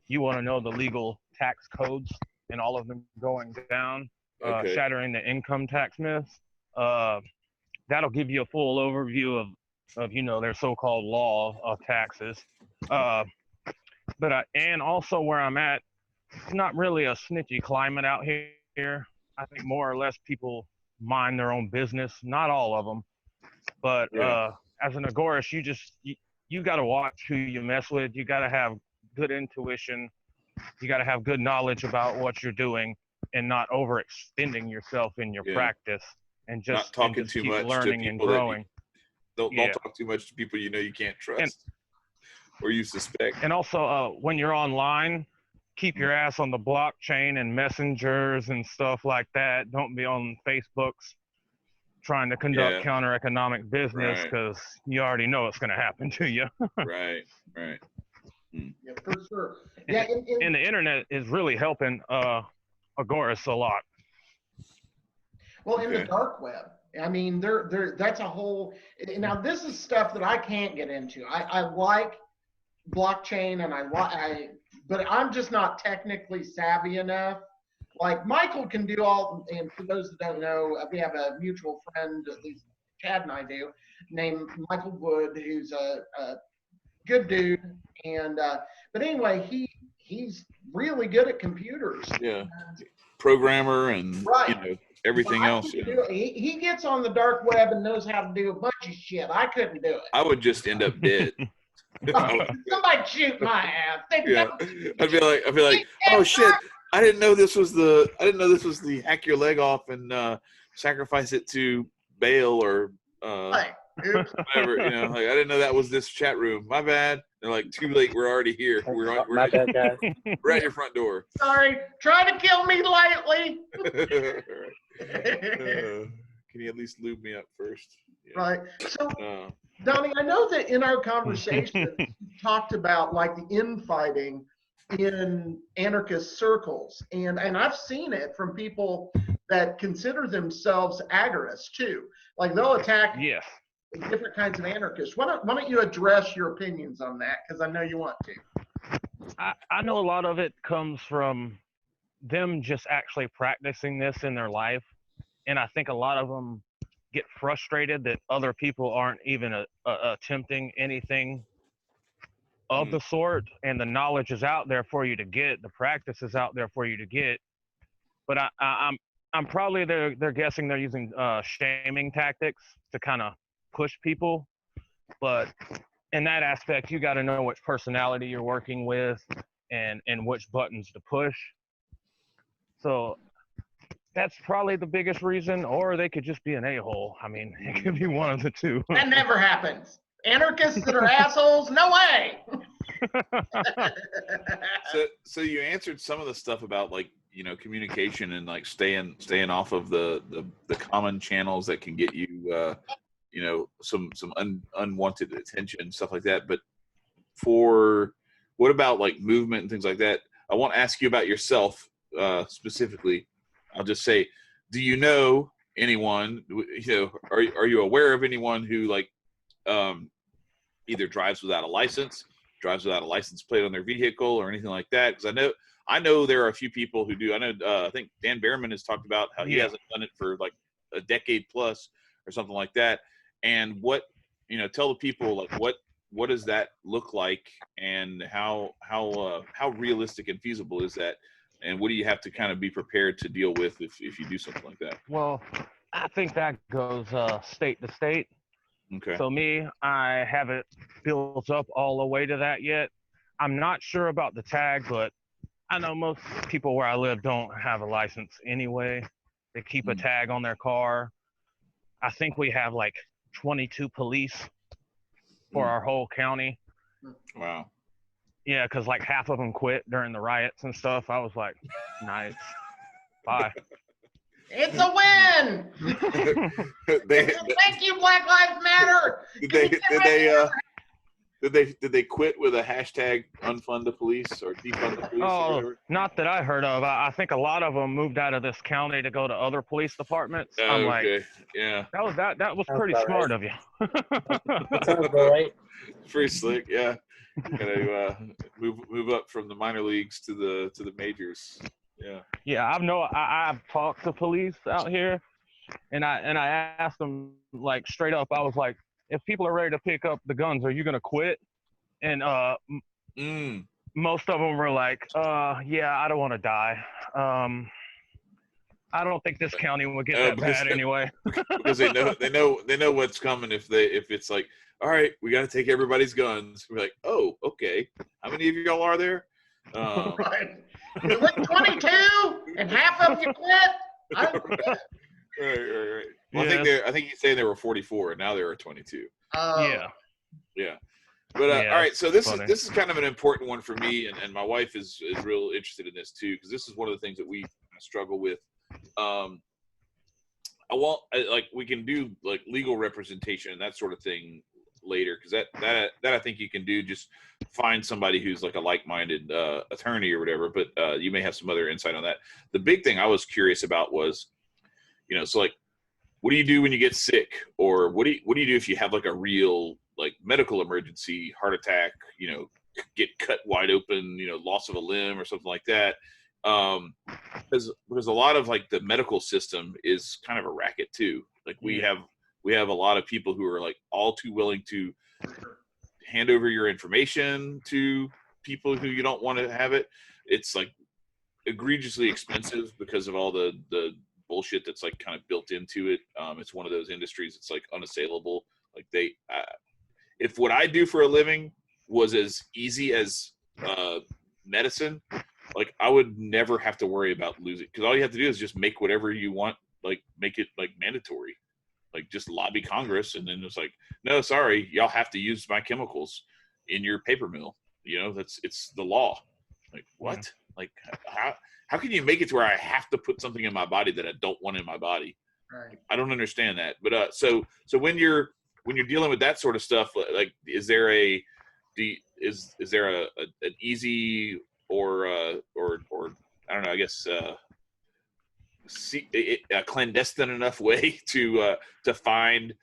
Speaker 2: you want to know the legal tax codes and all of them going down, shattering the income tax myth. That'll give you a full overview of their so-called law of taxes. But and also where I'm at, it's not really a snitchy climate out here. I think more or less people mind their own business. Not all of them, but as an agorist, you got to watch who you mess with. You got to have good intuition. You got to have good knowledge about what you're doing, and not overextending yourself in your practice, and just
Speaker 3: not talking
Speaker 2: and just
Speaker 3: too
Speaker 2: keep
Speaker 3: much
Speaker 2: learning
Speaker 3: to
Speaker 2: and
Speaker 3: people
Speaker 2: growing.
Speaker 3: Don't talk too much to people you can't trust or you suspect.
Speaker 2: And also, when you're online, keep your ass on the blockchain and messengers and stuff like that. Don't be on Facebooks trying to conduct counter-economic business, because you already know it's going to happen to you.
Speaker 3: Right.
Speaker 1: Yeah, for sure.
Speaker 2: And the internet is really helping agorists a lot.
Speaker 1: Well, in the dark web, I mean, that's a whole. Now, this is stuff that I can't get into. I like blockchain, and but I'm just not technically savvy enough. Like Michael can do all. And for those that don't know, we have a mutual friend, at least Chad and I do, named Michael Wood, who's a good dude. And but anyway, he's really good at computers.
Speaker 3: Yeah, programmer and everything else.
Speaker 1: He gets on the dark web and knows how to do a bunch of shit. I couldn't do it.
Speaker 3: I would just end up dead.
Speaker 1: Somebody shoot my ass.
Speaker 3: I'd be like, oh shit! I didn't know this was the hack your leg off and sacrifice it to Baal or whatever. Like I didn't know that was this chat room. My bad. They're like, too late. We're already here. We're
Speaker 4: my bad, guys.
Speaker 3: We're at your front door.
Speaker 1: Sorry. Try to kill me lightly.
Speaker 3: Can you at least lube me up first? Yeah.
Speaker 1: Right. So, Donnie, I know that in our conversation, you talked about like the infighting in anarchist circles, and I've seen it from people that consider themselves agorists too. Like they'll attack different kinds of anarchists. Why don't you address your opinions on that? Because I know you want to.
Speaker 2: I know a lot of it comes from them just actually practicing this in their life, and I think a lot of them get frustrated that other people aren't even attempting anything of the sort, and the knowledge is out there for you to get, the practice is out there for you to get. But I'm probably they're guessing they're using shaming tactics to kind of push people. But in that aspect, you got to know which personality you're working with and which buttons to push. So that's probably the biggest reason, or they could just be an a-hole. I mean, it could be one of the two.
Speaker 1: That never happens. Anarchists that are assholes, no way.
Speaker 3: So you answered some of the stuff about like communication and like staying off of the common channels that can get you some unwanted attention, stuff like that. But what about like movement and things like that? I won't ask you about yourself specifically. I'll just say, do you know anyone? Are you aware of anyone who like either drives without a license plate on their vehicle or anything like that? Because I know there are a few people who do. I know, I think Dan Behrman has talked about how he hasn't done it for like a decade plus or something like that. And what, tell the people, like, what does that look like, and how realistic and feasible is that? And what do you have to kind of be prepared to deal with if you do something like that?
Speaker 2: Well, I think that goes state to state.
Speaker 3: Okay.
Speaker 2: So me, I haven't built up all the way to that yet. I'm not sure about the tag, but I know most people where I live don't have a license anyway. They keep a tag on their car. I think we have like 22 police for our whole county.
Speaker 3: Wow.
Speaker 2: Yeah, because like half of them quit during the riots and stuff. I was like, nice. Bye.
Speaker 1: It's a win. Thank you, Black Lives Matter.
Speaker 3: Did they quit with a hashtag unfund the police or defund the police?
Speaker 2: Oh, not that I heard of. I think a lot of them moved out of this county to go to other police departments. I'm like,
Speaker 3: yeah,
Speaker 2: that was pretty smart of you.
Speaker 4: Sounds about right.
Speaker 3: Pretty slick, yeah. Gotta move up from the minor leagues to the majors. Yeah.
Speaker 2: Yeah, I've talked to police out here, and I asked them like straight up. I was like, if people are ready to pick up the guns, are you gonna quit? And most of them were like, yeah, I don't want to die. I don't think this county will get that bad anyway.
Speaker 3: Because they know what's coming if it's like, all right, we got to take everybody's guns. We're like, oh, okay. How many of y'all are there?
Speaker 1: Right. You went 22 and half of you quit. I don't quit.
Speaker 3: Right. Well,
Speaker 2: Yeah.
Speaker 3: I think he's saying there were 44, and now there are 22.
Speaker 2: Yeah.
Speaker 3: But all right, so this
Speaker 2: funny.
Speaker 3: is kind of an important one for me, and my wife is real interested in this too, because this is one of the things that we struggle with. We can do like legal representation and that sort of thing later, because that I think you can do. Just find somebody who's like a like-minded attorney or whatever. But you may have some other insight on that. The big thing I was curious about was, so like, what do you do when you get sick, or what do you do if you have like a real like medical emergency, heart attack, get cut wide open, loss of a limb or something like that. Because a lot of like the medical system is kind of a racket too. Like we have a lot of people who are like all too willing to hand over your information to people who you don't want to have it. It's like egregiously expensive because of all the bullshit that's like kind of built into it. It's one of those industries that's like unassailable. Like if what I do for a living was as easy as medicine, like I would never have to worry about losing, because all you have to do is just make whatever you want, like make it like mandatory, like just lobby Congress, and then it's like, no, sorry, y'all have to use my chemicals in your paper mill. It's the law. Like what? Like how can you make it to where I have to put something in my body that I don't want in my body?
Speaker 1: Right.
Speaker 3: I don't understand that. But so when you're dealing with that sort of stuff, like is there an easy or I don't know, I guess a clandestine enough way to find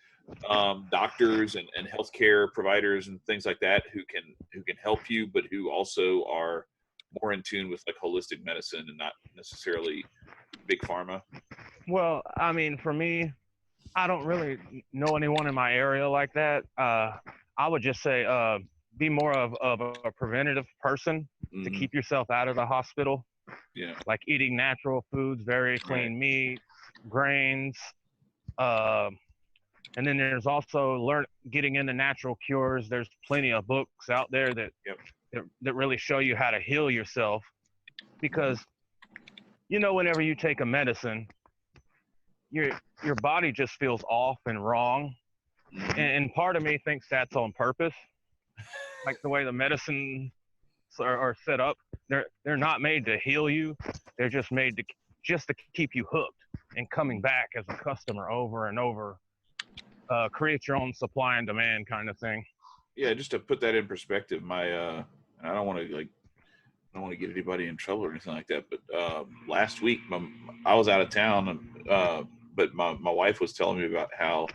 Speaker 3: doctors and healthcare providers and things like that who can help you, but who also are more in tune with like holistic medicine and not necessarily big pharma? Well,
Speaker 2: I mean, for me, I don't really know anyone in my area like that. I would just say be more of a preventative person to keep yourself out of the hospital.
Speaker 3: Yeah.
Speaker 2: Like eating natural foods, very clean meat, grains. And then there's also getting into natural cures. There's plenty of books out there that really show you how to heal yourself. Because, whenever you take a medicine, your body just feels off and wrong. And part of me thinks that's on purpose. Like the way the medicines are set up, they're not made to heal you. They're just made to keep you hooked and coming back as a customer over and over. Create your own supply and demand kind of thing.
Speaker 3: Yeah, just to put that in perspective, and I don't want to get anybody in trouble or anything like that, but last week I was out of town, but my wife was telling me about how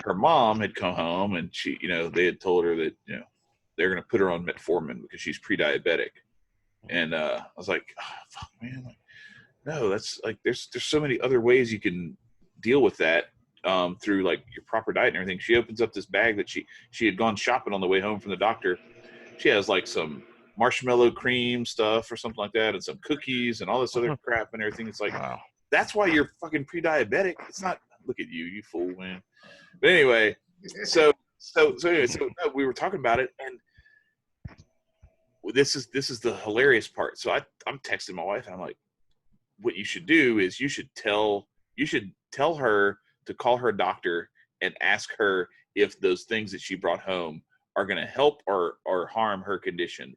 Speaker 3: her mom had come home and she, they had told her that they're going to put her on metformin because she's pre-diabetic. And I was like, oh, fuck, man, like, no, that's like there's so many other ways you can deal with that through like your proper diet and everything. She opens up this bag that she had gone shopping on the way home from the doctor. She has like some marshmallow cream stuff or something like that, and some cookies and all this other crap and everything. It's like,
Speaker 2: Wow.
Speaker 3: that's why you're fucking pre-diabetic. It's not. Look at you fool, man. But anyway, so we were talking about it, and this is the hilarious part. So I'm texting my wife, and I'm like, what you should do is you should tell her to call her doctor and ask her if those things that she brought home are going to help or harm her condition.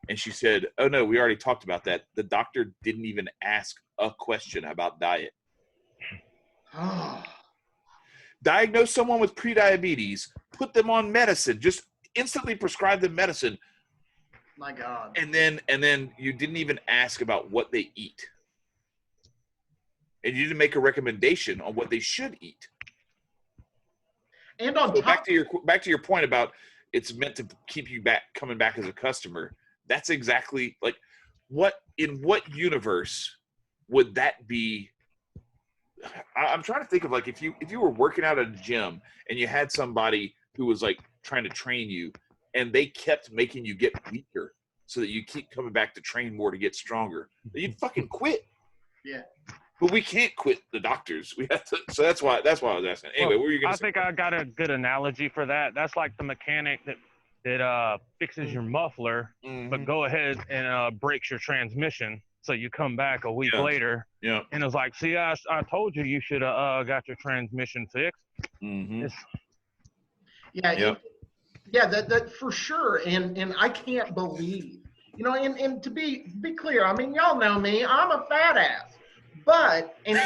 Speaker 3: And she said, oh no, we already talked about that. The doctor didn't even ask a question about diet. Diagnose someone with prediabetes, put them on medicine, just instantly prescribe them medicine.
Speaker 1: My God.
Speaker 3: And then you didn't even ask about what they eat. And you didn't make a recommendation on what they should eat.
Speaker 1: And on
Speaker 3: so
Speaker 1: top,
Speaker 3: back to your point about it's meant to keep you coming back as a customer. That's exactly like in what universe would that be? I'm trying to think of like if you were working out at a gym and you had somebody who was like trying to train you and they kept making you get weaker so that you keep coming back to train more to get stronger, you'd fucking quit.
Speaker 1: Yeah.
Speaker 3: But we can't quit the doctors. We have to. So that's why I was asking. Anyway,
Speaker 2: Well,
Speaker 3: what were you going to say?
Speaker 2: I think I got a good analogy for that. That's like the mechanic that fixes your muffler, but go ahead and breaks your transmission. So you come back a week later, and it's like, see, I told you should have got your transmission fixed.
Speaker 3: Mm-hmm.
Speaker 1: That for sure. And I can't believe, and to be clear, I mean, y'all know me, I'm a fat ass. But and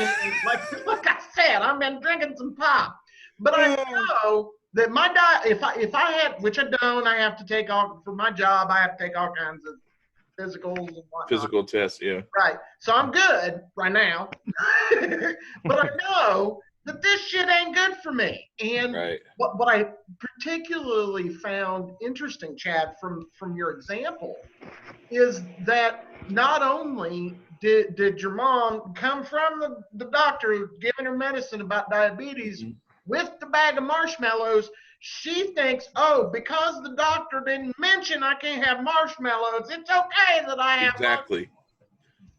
Speaker 1: like I said, I've been drinking some pop. But I know that my diet, if I had, which I don't, I have to take all for my job. I have to take all kinds of physicals and whatnot.
Speaker 3: Physical tests, yeah.
Speaker 1: Right. So I'm good right now. But I know that this shit ain't good for me. And what I particularly found interesting, Chad, from your example, is that not only did your mom come from the doctor giving her medicine about diabetes with the bag of marshmallows, she thinks, oh, because the doctor didn't mention I can't have marshmallows, it's okay that I have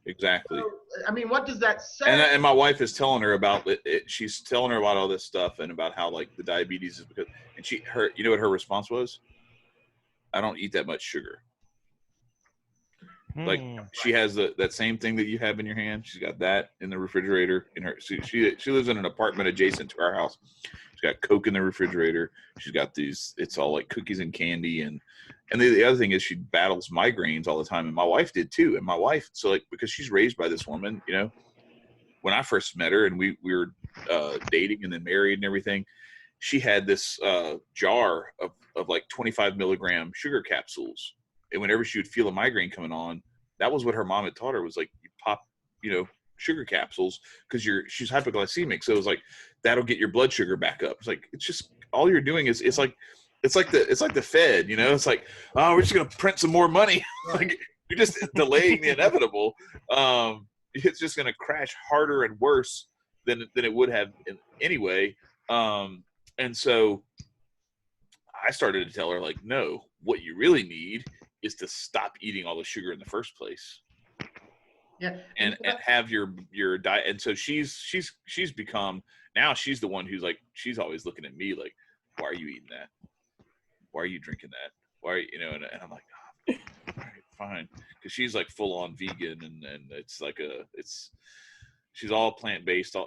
Speaker 3: Exactly.
Speaker 1: So, I mean, what does that say?
Speaker 3: And my wife is telling her about it. She's telling her about all this stuff and about how like the diabetes is because, and you know what her response was? I don't eat that much sugar. Like she has that same thing that you have in your hand. She's got that in the refrigerator. She lives in an apartment adjacent to our house. She's got Coke in the refrigerator. She's got these. It's all like cookies and candy and the other thing is she battles migraines all the time, and my wife did too. And my wife, so like because she's raised by this woman, when I first met her and we were dating and then married and everything, she had this jar of like 25 milligram sugar capsules. And whenever she would feel a migraine coming on, that was what her mom had taught her was like, you pop, sugar capsules because she's hypoglycemic. So it was like, that'll get your blood sugar back up. It's like, it's just, all you're doing is, it's like the Fed, it's like, oh, we're just going to print some more money. Like you're just delaying the inevitable. It's just going to crash harder and worse than it would have anyway. And so I started to tell her like, no, what you really need is to stop eating all the sugar in the first place.
Speaker 1: Yeah.
Speaker 3: And have your diet. And so she's become, now she's the one who's like, she's always looking at me like, why are you eating that? Why are you drinking that? Why are you, and I'm like, oh, all right, fine. Cause she's like full on vegan and it's like she's all plant-based. I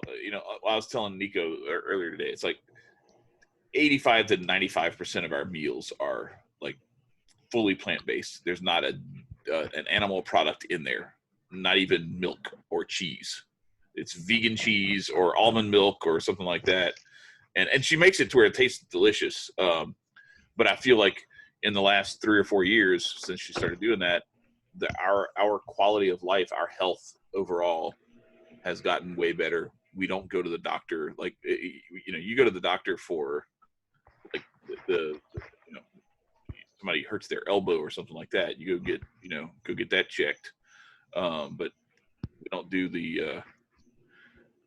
Speaker 3: was telling Nicco earlier today, it's like 85 to 95% of our meals are like fully plant-based. There's not an animal product in there, not even milk or cheese. It's vegan cheese or almond milk or something like that. And she makes it to where it tastes delicious. But I feel like in the last 3 or 4 years since she started doing that, our quality of life, our health overall has gotten way better. We don't go to the doctor. Like, you go to the doctor for like the somebody hurts their elbow or something like that, you go get that checked. But we don't do the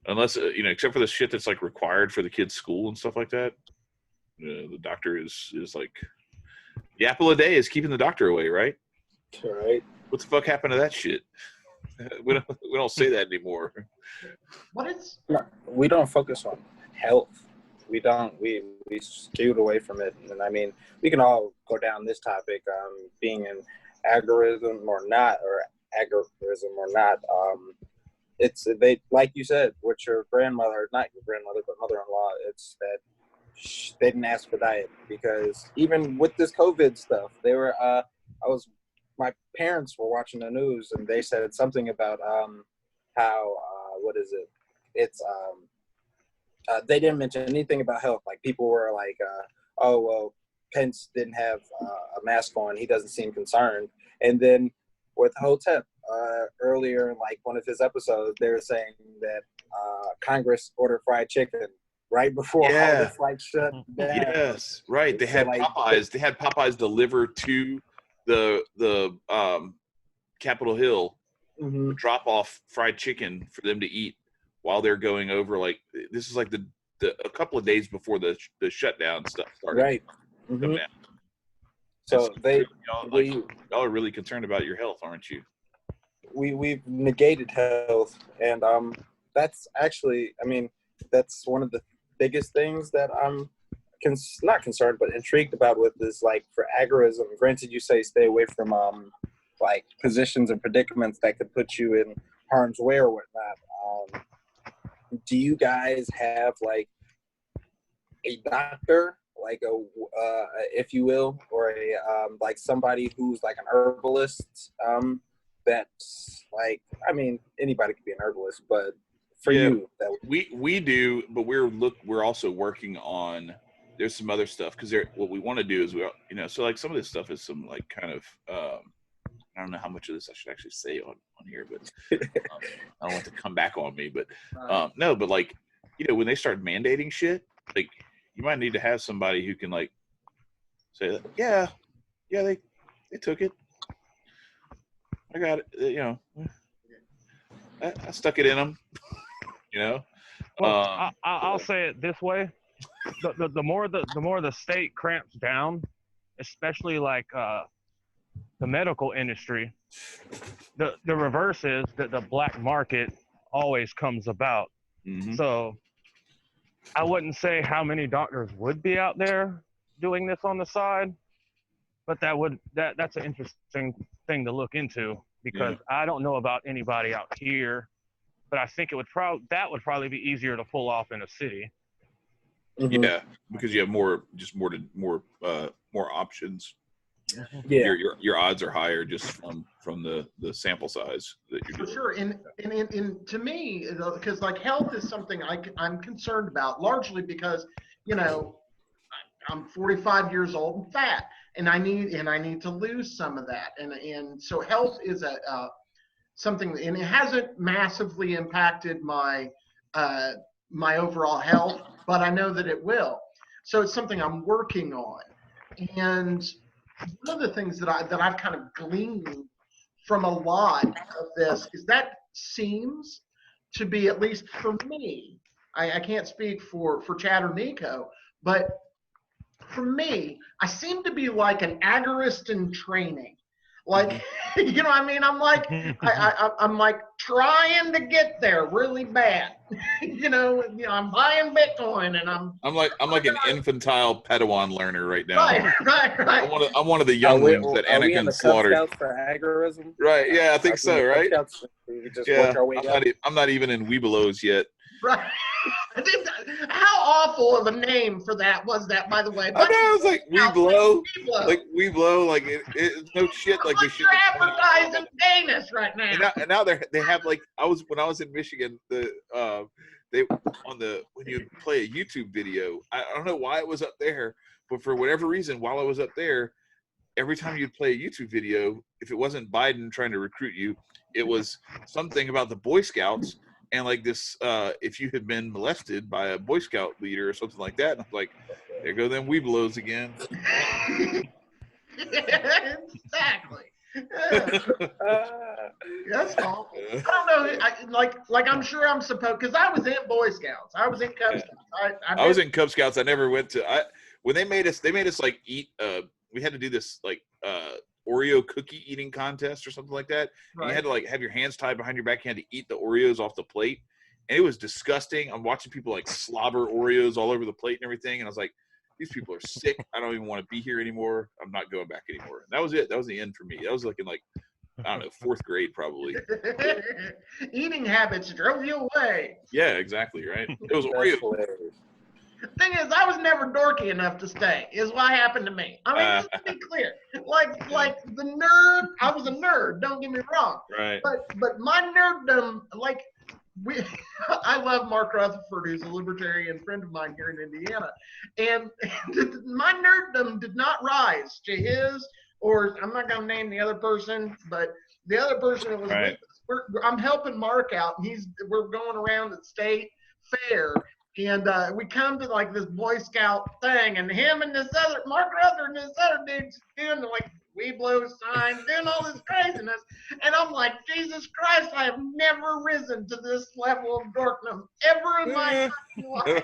Speaker 3: unless except for the shit that's like required for the kids' school and stuff like that. The doctor is like the apple a day is keeping the doctor away, right?
Speaker 4: Right.
Speaker 3: What the fuck happened to that shit? We don't say that anymore.
Speaker 4: We don't focus on health. We skewed away from it. And I mean, we can all go down this topic, being an agorism or not. It's they, like you said, with your grandmother, not your grandmother, but mother-in-law, it's that they didn't ask for diet, because even with this COVID stuff, they were, my parents were watching the news and they said something about, how, they didn't mention anything about health. Like people were like, oh, well, Pence didn't have a mask on. He doesn't seem concerned. And then with Hotep, earlier in like one of his episodes, they were saying that Congress ordered fried chicken right before all this like shut down.
Speaker 3: Yes, right. They had
Speaker 4: like,
Speaker 3: Popeyes. They had Popeyes deliver to the Capitol Hill, drop off fried chicken for them to eat while they're going over. Like this is like a couple of days before the shutdown stuff started.
Speaker 4: Right. So
Speaker 3: y'all are really concerned about your health, aren't you?
Speaker 4: We've negated health, and that's actually, I mean, that's one of the biggest things that I'm not concerned but intrigued about with this, like for agorism. Granted, you say stay away from like positions and predicaments that could put you in harm's way or whatnot. Do you guys have like a doctor, like if you will, or a like somebody who's like an herbalist? That's like, I mean, anybody could be an herbalist, but for you, that
Speaker 3: we do, but we're also working on. There's some other stuff because what we want to do is so like some of this stuff is some like kind of I don't know how much of this I should actually say on here, but I don't want to come back on me. But no, but like when they start mandating shit, like you might need to have somebody who can like say, yeah, they took it. I got it. I stuck it in them.
Speaker 2: Well, I'll say it this way: the more the state cramps down, especially like the medical industry, the reverse is that the black market always comes about. So I wouldn't say how many doctors would be out there doing this on the side, but that's an interesting thing to look into, because I don't know about anybody out here, but I think that would probably be easier to pull off in a city.
Speaker 3: Yeah, because you have more options.
Speaker 1: Yeah,
Speaker 3: your odds are higher just from the sample size that you're doing.
Speaker 1: For sure. And to me, because like health is something I'm concerned about, largely because I'm 45 years old and fat, and I need to lose some of that, and so health is something, and it hasn't massively impacted my my overall health, but I know that it will. So it's something I'm working on. And one of the things that I've kind of gleaned from a lot of this is that seems to be, at least for me, I can't speak for Chad or Nicco, but for me, I seem to be like an agorist in training. Like, what I mean? I'm like, I'm like trying to get there really bad. I'm buying Bitcoin, and I'm
Speaker 3: like an infantile Padawan learner right now.
Speaker 1: Right.
Speaker 3: I'm one of the younglings that Anakin slaughtered.
Speaker 4: Are we in the Cub Scouts for agorism?
Speaker 3: Right. Yeah, I think so. Right.
Speaker 4: We just work our way up.
Speaker 3: I'm not even in Weebelows yet.
Speaker 1: Right. How awful of a name for that was that, by the way?
Speaker 3: I know, I was like, we blow. Like, we blow. Like, it's no shit. Like, they should.
Speaker 1: You're advertising Danish right now.
Speaker 3: And now they have, like, when I was in Michigan, when you play a YouTube video, I don't know why it was up there, but for whatever reason, while I was up there, every time you'd play a YouTube video, if it wasn't Biden trying to recruit you, it was something about the Boy Scouts. And like this, if you had been molested by a Boy Scout leader or something like that, and I'm like, there go them Weebelows again.
Speaker 1: Exactly. That's awful. I don't know. Like I'm sure I'm supposed, because I was in Boy Scouts. I was in Cub Scouts.
Speaker 3: I was in Cub Scouts. I never went to. When they made us like eat. We had to do this like Oreo cookie eating contest or something like that. Right. And you had to like have your hands tied behind your back. You had to eat the Oreos off the plate, and it was disgusting. I'm watching people like slobber Oreos all over the plate and everything, and I was like, these people are sick. I don't even want to be here anymore. I'm not going back anymore. And that was it. That was the end for me. That was like in I don't know, 4th grade probably.
Speaker 1: Eating habits drove you away.
Speaker 3: Yeah, exactly, right? It was Oreo.
Speaker 1: The thing is, I was never dorky enough to stay, is what happened to me. I mean, just to be clear. Like the nerd, I was a nerd, don't get me wrong.
Speaker 3: Right.
Speaker 1: But my nerddom, like, I love Mark Rutherford, who's a libertarian friend of mine here in Indiana. And my nerddom did not rise to his, or I'm not going to name the other person, but the other person that was with us. I'm helping Mark out, and we're going around the state fair, and we come to like this Boy Scout thing, and him and this other, Mark Rutherford and this other dude's doing the like Weeblo sign, doing all this craziness. And I'm like, Jesus Christ, I have never risen to this level of dorkdom ever in my life.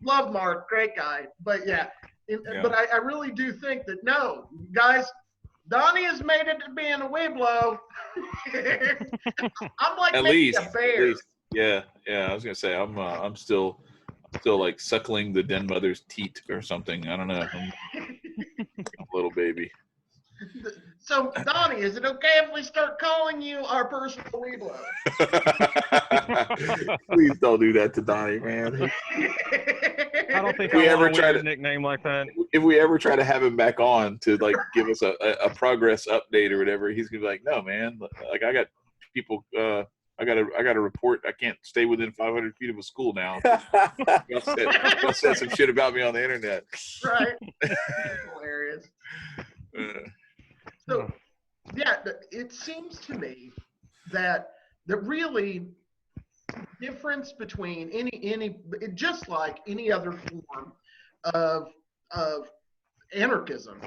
Speaker 1: Love Mark, great guy. But yeah, but I really do think that, no, guys, Donnie has made it to being a Weeblo. I'm like
Speaker 3: at
Speaker 1: maybe
Speaker 3: least,
Speaker 1: a bear.
Speaker 3: At least. Yeah. I was gonna say I'm still like suckling the den mother's teat or something. I don't know. I'm a little baby.
Speaker 1: So Donnie, is it okay if we start calling you our personal Weeblo?
Speaker 3: Please don't do that to Donnie, man.
Speaker 2: I don't think I want a nickname like that.
Speaker 3: If we ever try to have him back on to like give us a progress update or whatever, he's gonna be like, no, man. Like I got people. I got a report. I can't stay within 500 feet of a school now. Y'all said some shit about me on the internet.
Speaker 1: Right. That's hilarious. So, yeah, it seems to me that the really difference between any just like any other form of anarchism,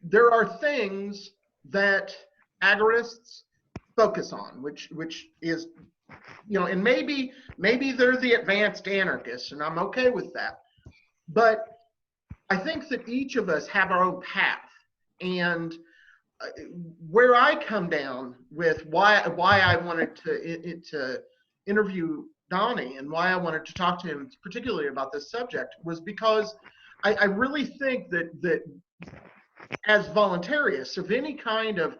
Speaker 1: there are things that agorists focus on, which is, and maybe they're the advanced anarchists, and I'm okay with that. But I think that each of us have our own path, and where I come down with why I wanted to interview Donnie and why I wanted to talk to him particularly about this subject was because I really think that as voluntarists of any kind of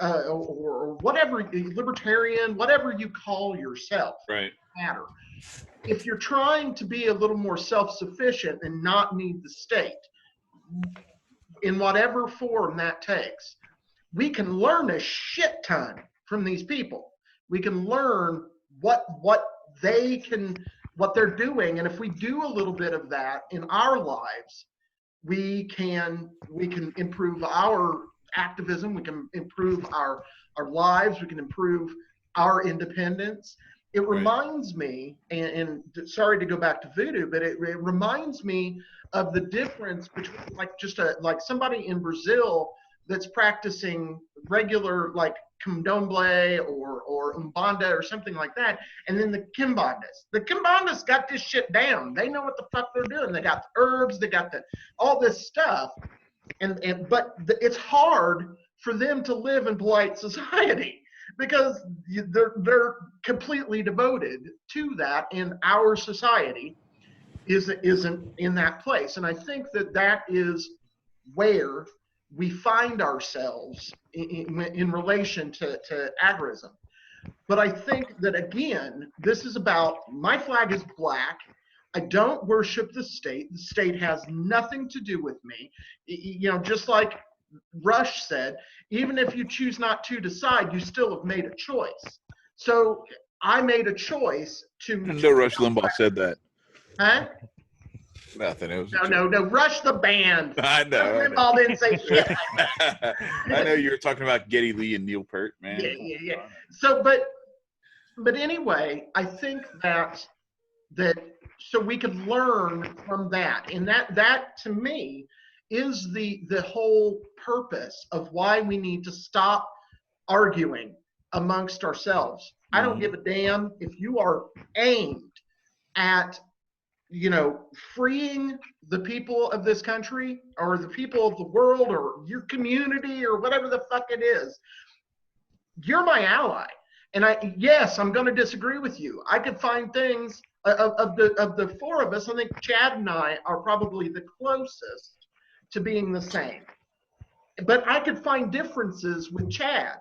Speaker 1: or whatever, libertarian, whatever you call yourself,
Speaker 3: right,
Speaker 1: matter. If you're trying to be a little more self-sufficient and not need the state, in whatever form that takes, we can learn a shit ton from these people. We can learn what they're doing, and if we do a little bit of that in our lives, we can improve our activism, we can improve our lives, we can improve our independence. It reminds me, and sorry to go back to voodoo, but it reminds me of the difference between like somebody in Brazil that's practicing regular like candomblé or umbanda or something like that, and then the kimbandas. The kimbandas got this shit down. They know what the fuck they're doing. They got the herbs, they got all this stuff. But it's hard for them to live in polite society because they're completely devoted to that, and our society isn't in that place. And I think that is where we find ourselves in relation to agorism. But I think that, again, this is about, my flag is black. I don't worship the state. The state has nothing to do with me. Just like Rush said, even if you choose not to decide, you still have made a choice. So I made a choice to.
Speaker 3: No, Rush Limbaugh said that.
Speaker 1: Huh?
Speaker 3: Nothing. It was
Speaker 1: no. Rush the band.
Speaker 3: I know.
Speaker 1: Limbaugh didn't say shit.
Speaker 3: I know you were talking about Geddy Lee and Neil Peart, man.
Speaker 1: Yeah. So, but anyway, I think that so we could learn from that. And that to me is the whole purpose of why we need to stop arguing amongst ourselves. I don't give a damn if you are aimed at, you know, freeing the people of this country or the people of the world or your community or whatever the fuck it is. You're my ally. And yes, I'm going to disagree with you. I could find things of the four of us. I think Chad and I are probably the closest to being the same. But I could find differences with Chad,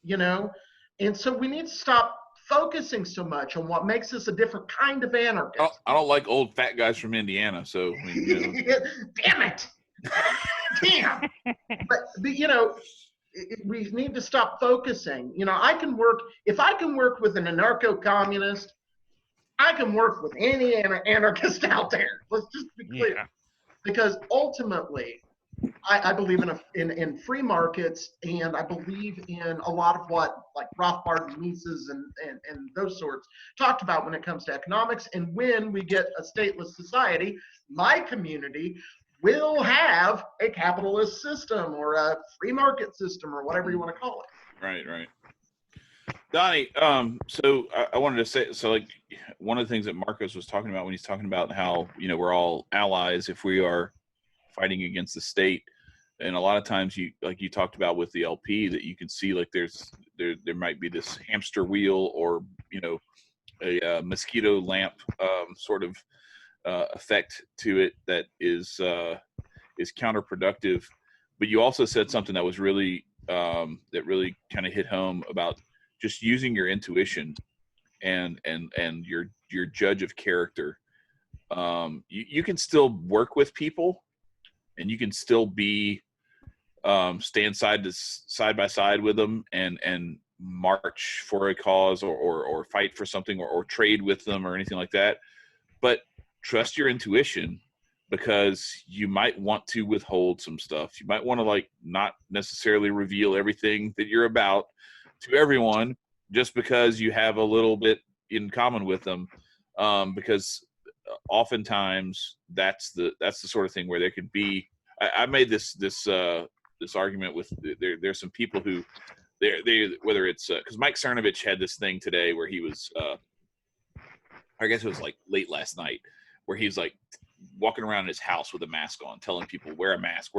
Speaker 1: you know? And so we need to stop focusing so much on what makes us a different kind of anarchist.
Speaker 3: I don't like old fat guys from Indiana, so I mean, you know.
Speaker 1: Damn it! Damn! But you know, we need to stop focusing. You know, if I can work with an anarcho-communist, I can work with any anarchist out there. Let's just be clear.
Speaker 2: Yeah.
Speaker 1: Because ultimately, I believe in free markets, and I believe in a lot of what like Rothbard and Mises and those sorts talked about when it comes to economics. And when we get a stateless society, my community will have a capitalist system or a free market system or whatever you want to call it.
Speaker 3: Right. Donnie, so I wanted to say, so like one of the things that Marcos was talking about when he's talking about how, you know, we're all allies if we are fighting against the state. And a lot of times you talked about with the LP that you can see like there might be this hamster wheel or, you know, a mosquito lamp sort of effect to it that is counterproductive. But you also said something that was really that really kind of hit home about just using your intuition and your judge of character. You can still work with people, and you can still be stand side by side with them and march for a cause or fight for something or trade with them or anything like that. But trust your intuition, because you might want to withhold some stuff. You might want to like not necessarily reveal everything that you're about to everyone just because you have a little bit in common with them. Because oftentimes that's the sort of thing where there could be, I made this argument with there's some people who they whether it's because Mike Cernovich had this thing today where he was I guess it was like late last night, where he's like walking around his house with a mask on, telling people wear a mask,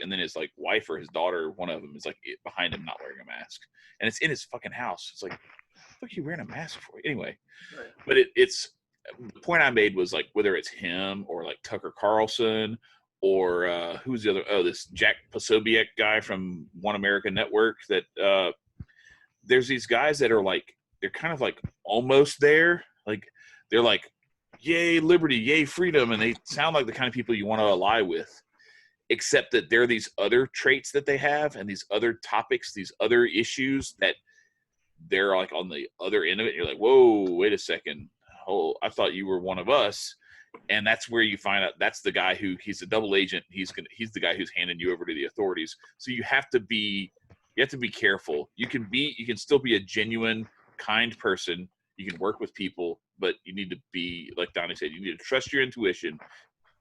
Speaker 3: and then his like wife or his daughter, one of them, is like behind him not wearing a mask, and it's in his fucking house. It's like, what the fuck are you wearing a mask for anyway? Right. But it's the point I made was like whether it's him or like Tucker Carlson or who's the other? Oh, this Jack Posobiec guy from One American Network. That there's these guys that are like, they're kind of like almost there. Like they're like, yay liberty, yay freedom, and they sound like the kind of people you want to ally with. Except that there are these other traits that they have, and these other topics, these other issues that they're like on the other end of it. You're like, whoa, wait a second. Oh, I thought you were one of us. And that's where you find out that's the guy who, he's a double agent. He's the guy who's handing you over to the authorities. So you have to be careful. You can still be a genuine, kind person. You can work with people, but you need to be, like Donnie said, you need to trust your intuition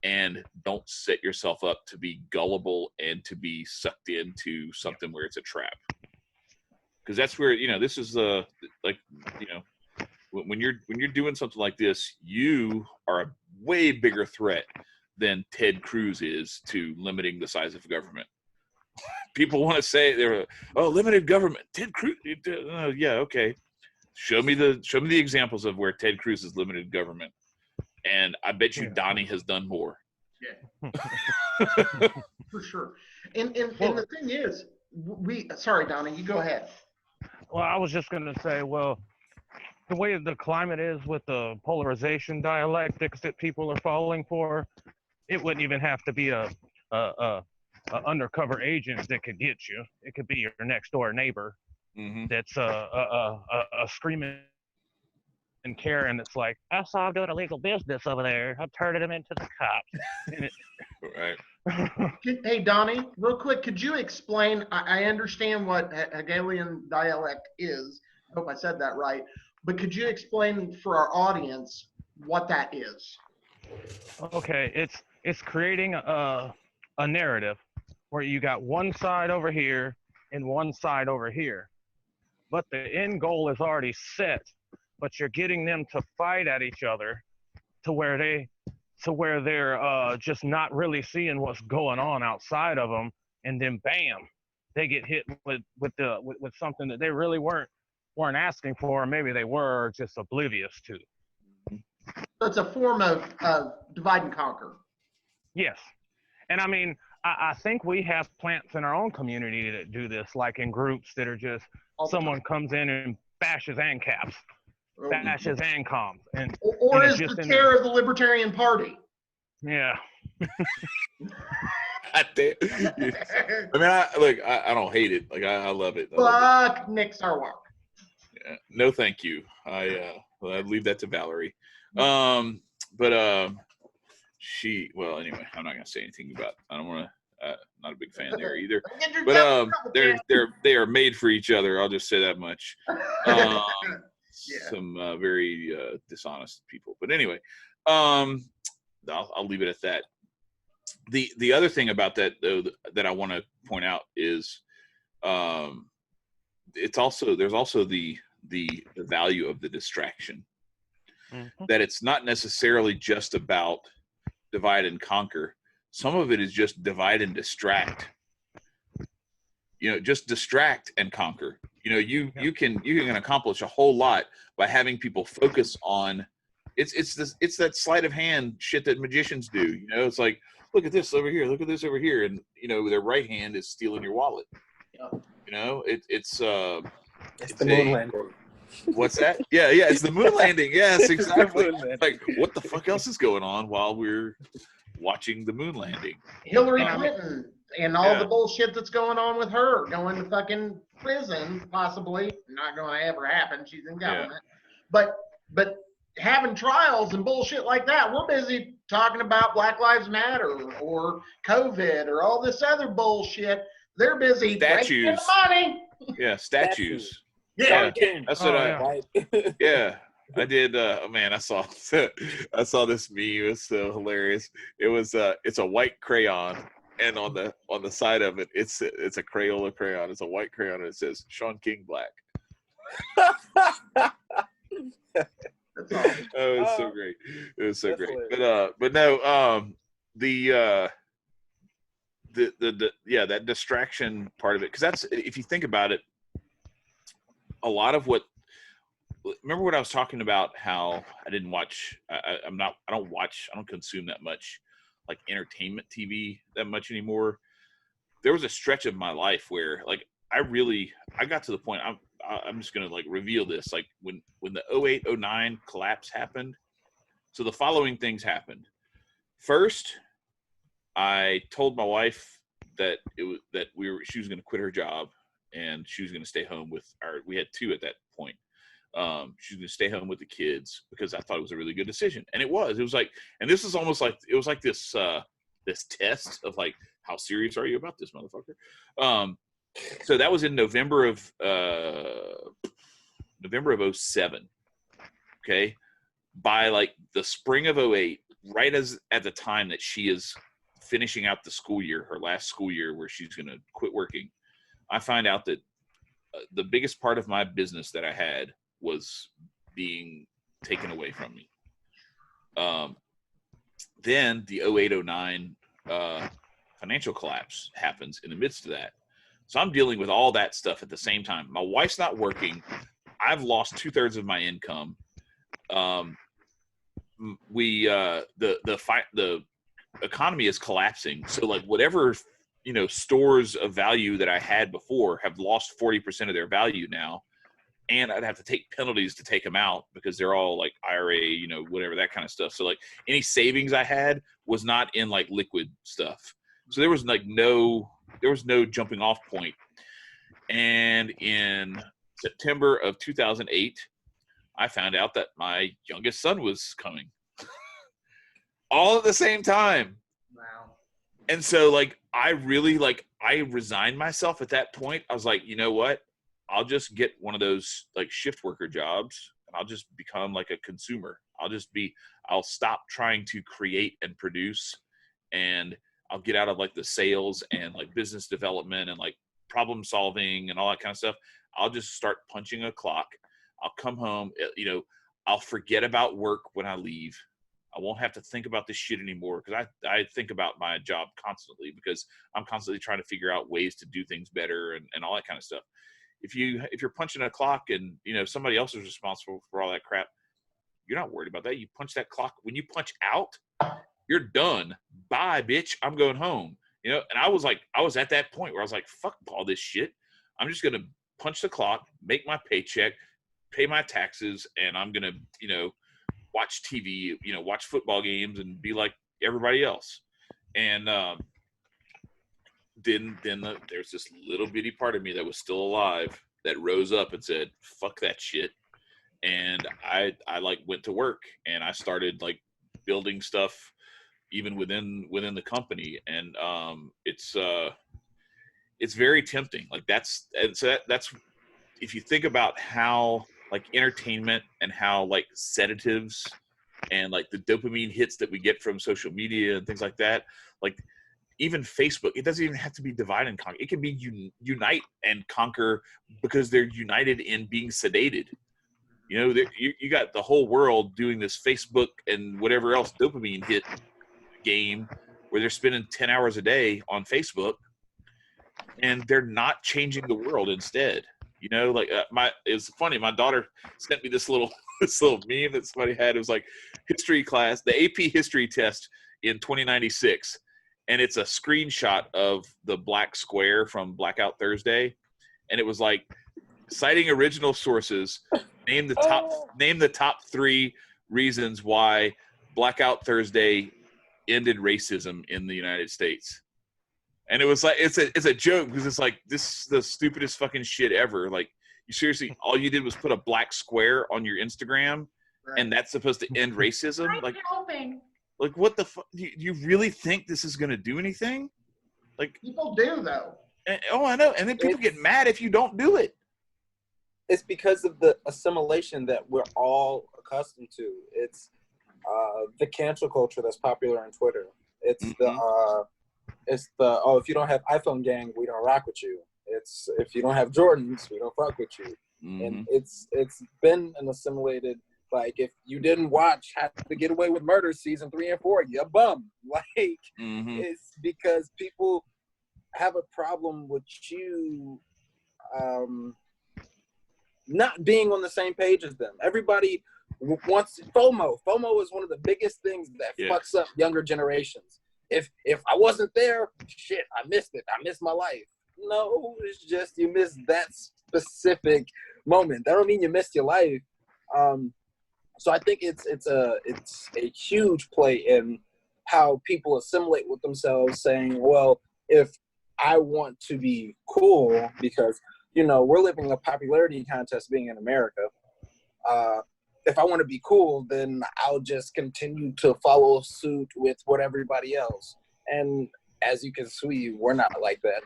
Speaker 3: and don't set yourself up to be gullible and to be sucked into something where it's a trap. Because that's where, you know, this is like, you know, when you're doing something like this, you are a way bigger threat than Ted Cruz is to limiting the size of government. People want to say they're limited government. Ted Cruz, yeah, okay. Show me the examples of where Ted Cruz has limited government, and I bet you Donnie has done more.
Speaker 1: Yeah, for sure. And the thing is, sorry, Donnie, you go ahead.
Speaker 2: Well, I was just going to say, well, the way the climate is with the polarization dialectics that people are falling for, it wouldn't even have to be a undercover agent that could get you. It could be your next door neighbor. Mm-hmm. That's a screaming and Karen that's like, I saw him doing illegal business over there. I'm turning him into the cops.
Speaker 3: Right.
Speaker 1: Hey, Donnie, real quick, could you explain? I understand what Hegelian dialect is. I hope I said that right. But could you explain for our audience what that is?
Speaker 2: Okay, it's creating a narrative where you got one side over here and one side over here, but the end goal is already set. But you're getting them to fight at each other to where they're just not really seeing what's going on outside of them, and then bam, they get hit with something that they really weren't asking for, or maybe they were just oblivious to.
Speaker 1: So it's a form of divide and conquer.
Speaker 2: Yes. And I mean, I think we have plants in our own community that do this, like in groups that are just someone comes in and bashes ANCAPs, bashes ANCOMs,
Speaker 1: or
Speaker 2: and
Speaker 1: is the chair of the Libertarian Party.
Speaker 2: Yeah.
Speaker 3: I mean, I don't hate it. Like I love it.
Speaker 1: Fuck Nick Sarwark.
Speaker 3: Yeah. No, thank you. I'd leave that to Valerie. She, well, anyway, I'm not gonna say anything about. I don't want to. Not a big fan there either. But they are made for each other. I'll just say that much.
Speaker 1: Yeah.
Speaker 3: Some very dishonest people. But anyway, I'll leave it at that. The other thing about that though that I want to point out is, there's also the value of the distraction. Mm-hmm. That it's not necessarily just about divide and conquer. Some of it is just divide and distract. Just distract and conquer. You can accomplish a whole lot by having people focus on. It's that sleight of hand shit that magicians do. It's like, look at this over here, look at this over here, and their right hand is stealing your wallet. Yeah. It's the
Speaker 4: moon landing.
Speaker 3: What's that? Yeah, it's the moon landing. Yes, exactly. Like, what the fuck else is going on while we're watching the moon landing?
Speaker 1: Hillary Clinton and all the bullshit that's going on with her, going to fucking prison, possibly. Not going to ever happen. She's in government. Yeah. But having trials and bullshit like that, we're busy talking about Black Lives Matter or COVID or all this other bullshit. They're busy
Speaker 3: statues.
Speaker 1: Money.
Speaker 3: Yeah, statues.
Speaker 1: Yeah,
Speaker 3: that's what yeah, I did. Man, I saw this meme. It was so hilarious. It's a white crayon, and on the side of it, it's a Crayola crayon. It's a white crayon, and it says Sean King Black.
Speaker 1: That's awesome.
Speaker 3: Oh, it was so great. It was so great. But no, that distraction part of it, because that's, if you think about it, a lot of remember what I was talking about, how I didn't watch, I don't consume that much like entertainment TV that much anymore. There was a stretch of my life where like I got to the point, I'm just going to like reveal this, like when the 08-09 collapse happened. So the following things happened. First, I told my wife that she was going to quit her job and she was going to stay home we had two at that point. She was going to stay home with the kids because I thought it was a really good decision. And it was like, and this is almost like, it was like this test of like, how serious are you about this, motherfucker? So that was in November of 07. Okay. By like the spring of 08, right at the time that she is finishing out the school year, her last school year, where she's going to quit working, I find out that the biggest part of my business that I had was being taken away from me. Then the 08-09 financial collapse happens in the midst of that. So I'm dealing with all that stuff at the same time. My wife's not working. I've lost 2/3 of my income. The economy is collapsing. So like whatever, stores of value that I had before have lost 40% of their value now. And I'd have to take penalties to take them out because they're all like IRA, whatever, that kind of stuff. So like any savings I had was not in like liquid stuff. So there was no jumping off point. And in September of 2008, I found out that my youngest son was coming. All at the same time.
Speaker 1: Wow.
Speaker 3: And so like, I resigned myself at that point. I was like, you know what? I'll just get one of those like shift worker jobs and I'll just become like a consumer. I'll stop trying to create and produce, and I'll get out of like the sales and like business development and like problem solving and all that kind of stuff. I'll just start punching a clock. I'll come home, I'll forget about work when I leave. I won't have to think about this shit anymore, because I think about my job constantly, because I'm constantly trying to figure out ways to do things better and all that kind of stuff. If you're punching a clock and somebody else is responsible for all that crap, you're not worried about that. You punch that clock. When you punch out, you're done. Bye, bitch. I'm going home. And I was at that point where I was like, fuck all this shit. I'm just gonna punch the clock, make my paycheck, pay my taxes, and I'm gonna watch TV, watch football games and be like everybody else. And then there's this little bitty part of me that was still alive that rose up and said, fuck that shit. And I like went to work, and I started like building stuff even within the company. And it's very tempting. Like that's if you think about how like entertainment and how like sedatives and like the dopamine hits that we get from social media and things like that, like even Facebook, it doesn't even have to be divide and conquer. It can be unite and conquer, because they're united in being sedated. You got the whole world doing this Facebook and whatever else dopamine hit game where they're spending 10 hours a day on Facebook, and they're not changing the world instead. It's funny. My daughter sent me this little meme that somebody had. It was like history class, the AP history test in 2096. And it's a screenshot of the black square from Blackout Thursday. And it was like, citing original sources, name the top 3 reasons why Blackout Thursday ended racism in the United States. And it was like, it's a joke, because it's like, this is the stupidest fucking shit ever. Like, you seriously, all you did was put a black square on your Instagram, right, and that's supposed to end racism? Like what the fuck? Do you really think this is going to do anything? Like,
Speaker 1: people do, though.
Speaker 3: I know. And then people get mad if you don't do it.
Speaker 4: It's because of the assimilation that we're all accustomed to. It's the cancel culture that's popular on Twitter. It's if you don't have iPhone gang, we don't rock with you. It's if you don't have Jordans, we don't fuck with you. And it's been an assimilated, like, if you didn't watch How to Get Away with Murder season 3 and 4, you're bum. Like, it's because people have a problem with you not being on the same page as them. Everybody wants FOMO. FOMO is one of the biggest things that fucks up younger generations. If I wasn't there, shit, I missed it. I missed my life. No, it's just you missed that specific moment. That don't mean you missed your life. So I think it's a huge play in how people assimilate with themselves, saying, well, if I want to be cool, because we're living a popularity contest being in America. If I want to be cool, then I'll just continue to follow suit with what everybody else. And as you can see, we're not like that.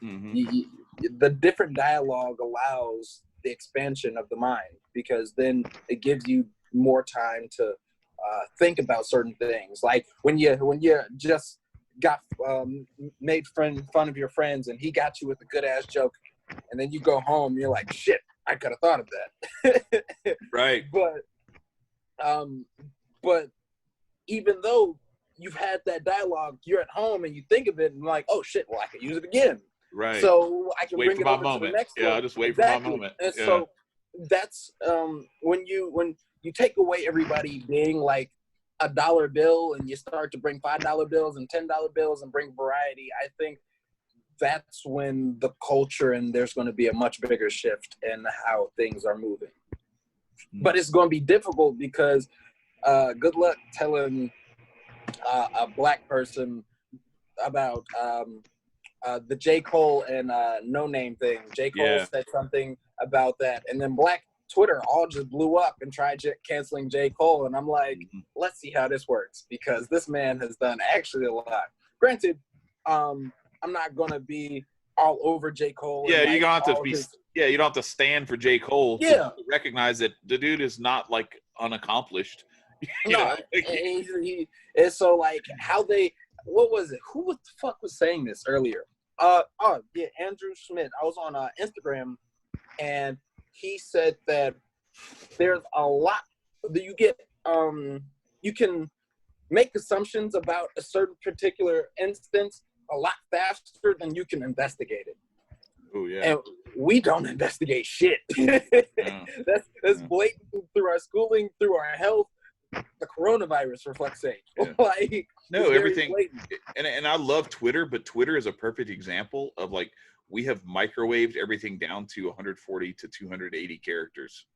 Speaker 4: The different dialogue allows the expansion of the mind, because then it gives you more time to think about certain things. Like when you just got made fun of your friends and he got you with a good ass joke, and then you go home, you're like, shit, I could have thought of that.
Speaker 3: Right.
Speaker 4: But even though you've had that dialogue, you're at home and you think of it and like, oh shit, well, I could use it again.
Speaker 3: Right.
Speaker 4: So I can
Speaker 3: wait
Speaker 4: bring
Speaker 3: for
Speaker 4: it
Speaker 3: my
Speaker 4: over
Speaker 3: moment.
Speaker 4: to the next one.
Speaker 3: I'll just wait for my moment.
Speaker 4: And so that's when you take away everybody being like a dollar bill and you start to bring $5 bills and $10 bills and bring variety, I think that's when the culture and there's going to be a much bigger shift in how things are moving. But it's going to be difficult because good luck telling a black person about the J. Cole and No Name thing. J. Cole said something about that, and then black Twitter all just blew up and tried canceling J. Cole, and I'm like, let's see how this works, because this man has done actually a lot. Granted, I'm not going to be all over J. Cole.
Speaker 3: Yeah,
Speaker 4: and,
Speaker 3: you
Speaker 4: like,
Speaker 3: don't have to
Speaker 4: all
Speaker 3: be.
Speaker 4: his-
Speaker 3: Yeah, you don't have to stand for J. Cole
Speaker 4: Yeah.
Speaker 3: to recognize that the dude is not like unaccomplished. You
Speaker 4: No,
Speaker 3: know?
Speaker 4: and and so like how they, what was it? Who the fuck was saying this earlier? Oh yeah, Andrew Schmidt. I was on Instagram, and he said that there's a lot that you get. You can make assumptions about a certain particular instance a lot faster than you can investigate it.
Speaker 3: Oh yeah.
Speaker 4: And we don't investigate shit.
Speaker 3: No.
Speaker 4: That's blatant through our schooling, through our health, the coronavirus, for fuck's sake.
Speaker 3: Yeah.
Speaker 4: Like,
Speaker 3: No,
Speaker 4: it's
Speaker 3: everything.
Speaker 4: very blatant.
Speaker 3: And I love Twitter, but Twitter is a perfect example of like we have microwaved everything down to 140 to 280 characters.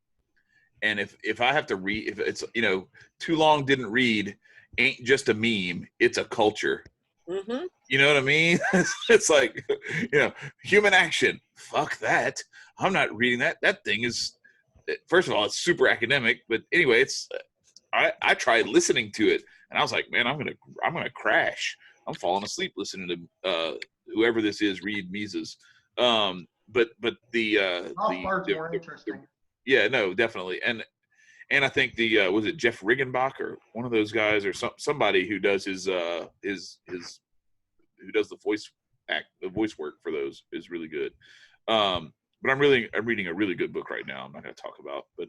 Speaker 3: And if I have to read, if it's, you know, too long didn't read, ain't just a meme, it's a culture.
Speaker 4: Mm-hmm.
Speaker 3: You know what I mean? It's like, you know, human action. Fuck that. I'm not reading that. That thing is, first of all, it's super academic. But anyway, it's, I tried listening to it, and I was like, man, I'm gonna crash. I'm falling asleep listening to whoever this is read Mises. But the
Speaker 1: More interesting.
Speaker 3: yeah, no, definitely. And I think the was it Jeff Riggenbach or one of those guys or somebody who does his who does the voice work for those is really good. But I'm reading a really good book right now. I'm not going to talk about, but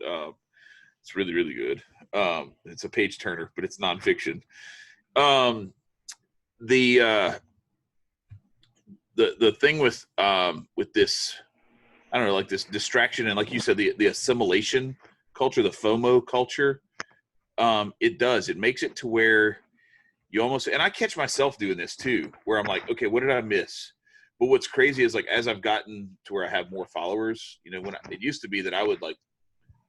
Speaker 3: it's really, really good. It's a page turner, but it's nonfiction. The thing with this, I don't know, like this distraction and like you said, the assimilation culture, the FOMO culture, it makes it to where you almost, and I catch myself doing this too, where I'm like, okay, what did I miss? But what's crazy is like, as I've gotten to where I have more followers, you know, it used to be that I would like,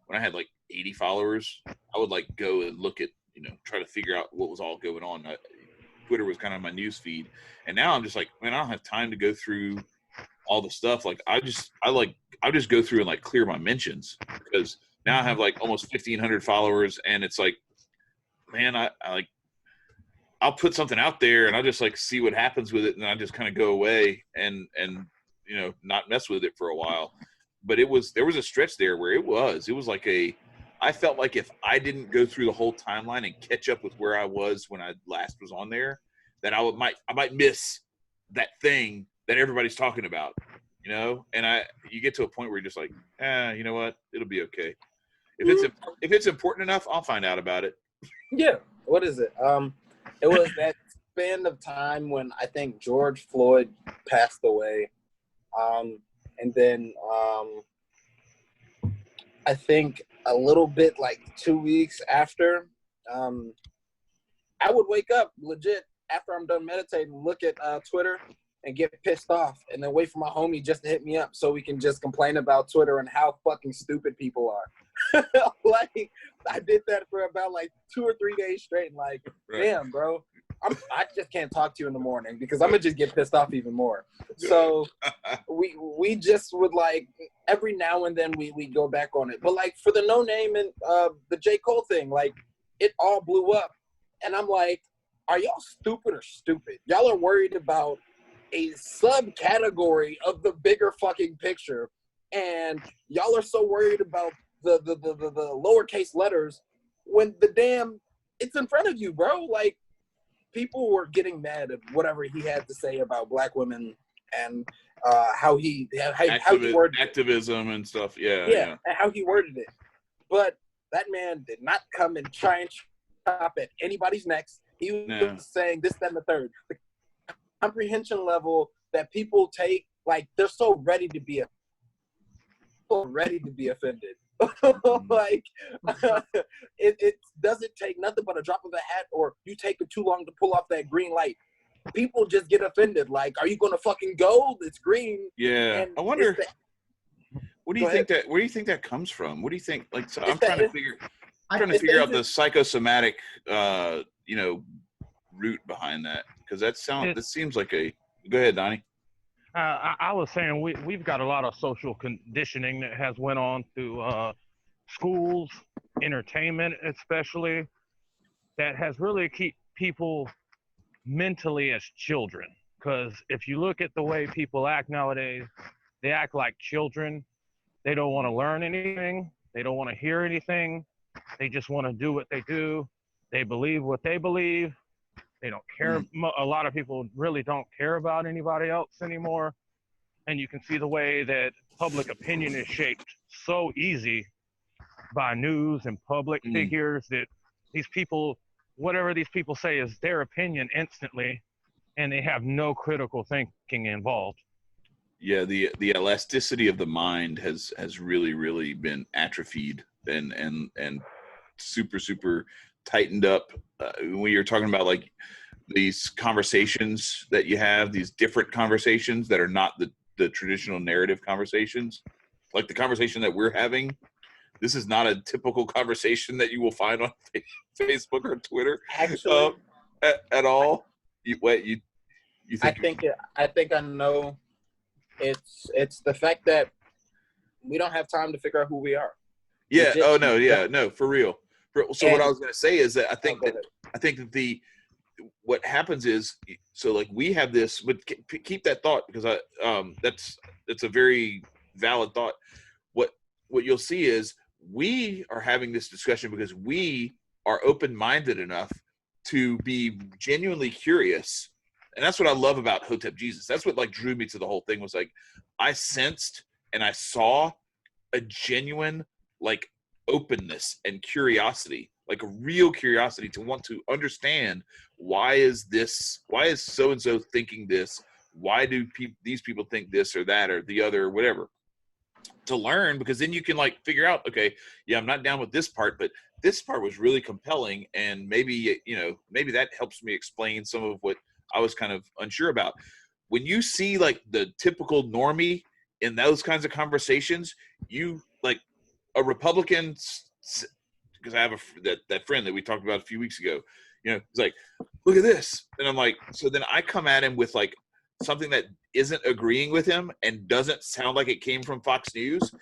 Speaker 3: when I had like 80 followers, I would like go and look at, you know, try to figure out what was all going on. Twitter was kind of my news feed. And now I'm just like, man, I don't have time to go through all the stuff. Like I just go through and like clear my mentions, because now I have like almost 1,500 followers, and it's like, man, I like, I'll put something out there and I'll just like see what happens with it, and I just kind of go away and you know, not mess with it for a while. But there was a stretch there where it was like I felt like if I didn't go through the whole timeline and catch up with where I was when I last was on there, that I might miss that thing that everybody's talking about, you know. And you get to a point where you're just like, you know what, it'll be okay. If it's important enough, I'll find out about it.
Speaker 4: Yeah. What is it? It was that span of time when I think George Floyd passed away. And then I think a little bit like 2 weeks after, I would wake up legit after I'm done meditating, look at Twitter and get pissed off, and then wait for my homie just to hit me up so we can just complain about Twitter and how fucking stupid people are. Like, I did that for about like 2 or 3 days straight. Like, right. Damn, bro, I just can't talk to you in the morning because I'm gonna just get pissed off even more. So we just would like every now and then we go back on it. But like for the No Name and the J. Cole thing, like it all blew up, and I'm like, are y'all stupid or stupid? Y'all are worried about a subcategory of the bigger fucking picture, and y'all are so worried about the lowercase letters when the damn it's in front of you, bro. Like, people were getting mad at whatever he had to say about black women and how he worded
Speaker 3: activism and stuff.
Speaker 4: Yeah, and how he worded it. But that man did not come and try and chop at anybody's necks. He was saying this, that, and the third. The comprehension level that people take, like, they're so ready to be offended. Like, it doesn't take nothing but a drop of a hat, or you take it too long to pull off that green light. People just get offended. Like, are you gonna fucking go? It's green.
Speaker 3: Yeah. I wonder. What do you think that? Where do you think that comes from? What do you think? Like, so I'm trying to figure out the psychosomatic, you know, root behind that, because that seems like a. Go ahead, Donnie.
Speaker 2: I was saying we've got a lot of social conditioning that has went on through schools, entertainment especially, that has really keep people mentally as children. Because if you look at the way people act nowadays, they act like children. They don't want to learn anything. They don't want to hear anything. They just want to do what they do. They believe what they believe. They don't care. A lot of people really don't care about anybody else anymore. And you can see the way that public opinion is shaped so easy by news and public figures that these people, whatever these people say is their opinion instantly, and they have no critical thinking involved.
Speaker 3: Yeah, the elasticity of the mind has really been atrophied and super tightened up. When you're talking about like these conversations that you have, these different conversations that are not the traditional narrative conversations, like the conversation that we're having. This is not a typical conversation that you will find on Facebook or Twitter.
Speaker 4: Actually,
Speaker 3: at all. You think?
Speaker 4: I think I know. It's the fact that we don't have time to figure out who we are.
Speaker 3: Yeah. Oh no. Yeah. No. For real. So what I was going to say is that I think that what happens is, so like we have this, but keep that thought, because that's a very valid thought. What you'll see is we are having this discussion because we are open-minded enough to be genuinely curious. And that's what I love about Hotep Jesus. That's what like drew me to the whole thing, was like, I sensed and I saw a genuine like openness and curiosity, like a real curiosity to want to understand why is so-and-so thinking this? Why do these people think this or that or the other or whatever? To learn, because then you can like figure out, okay, yeah, I'm not down with this part, but this part was really compelling, and maybe that helps me explain some of what I was kind of unsure about. When you see like the typical normie in those kinds of conversations, you like a Republican, because I have that friend that we talked about a few weeks ago, he's like, look at this, and I'm like, so then I come at him with like something that isn't agreeing with him and doesn't sound like it came from Fox News.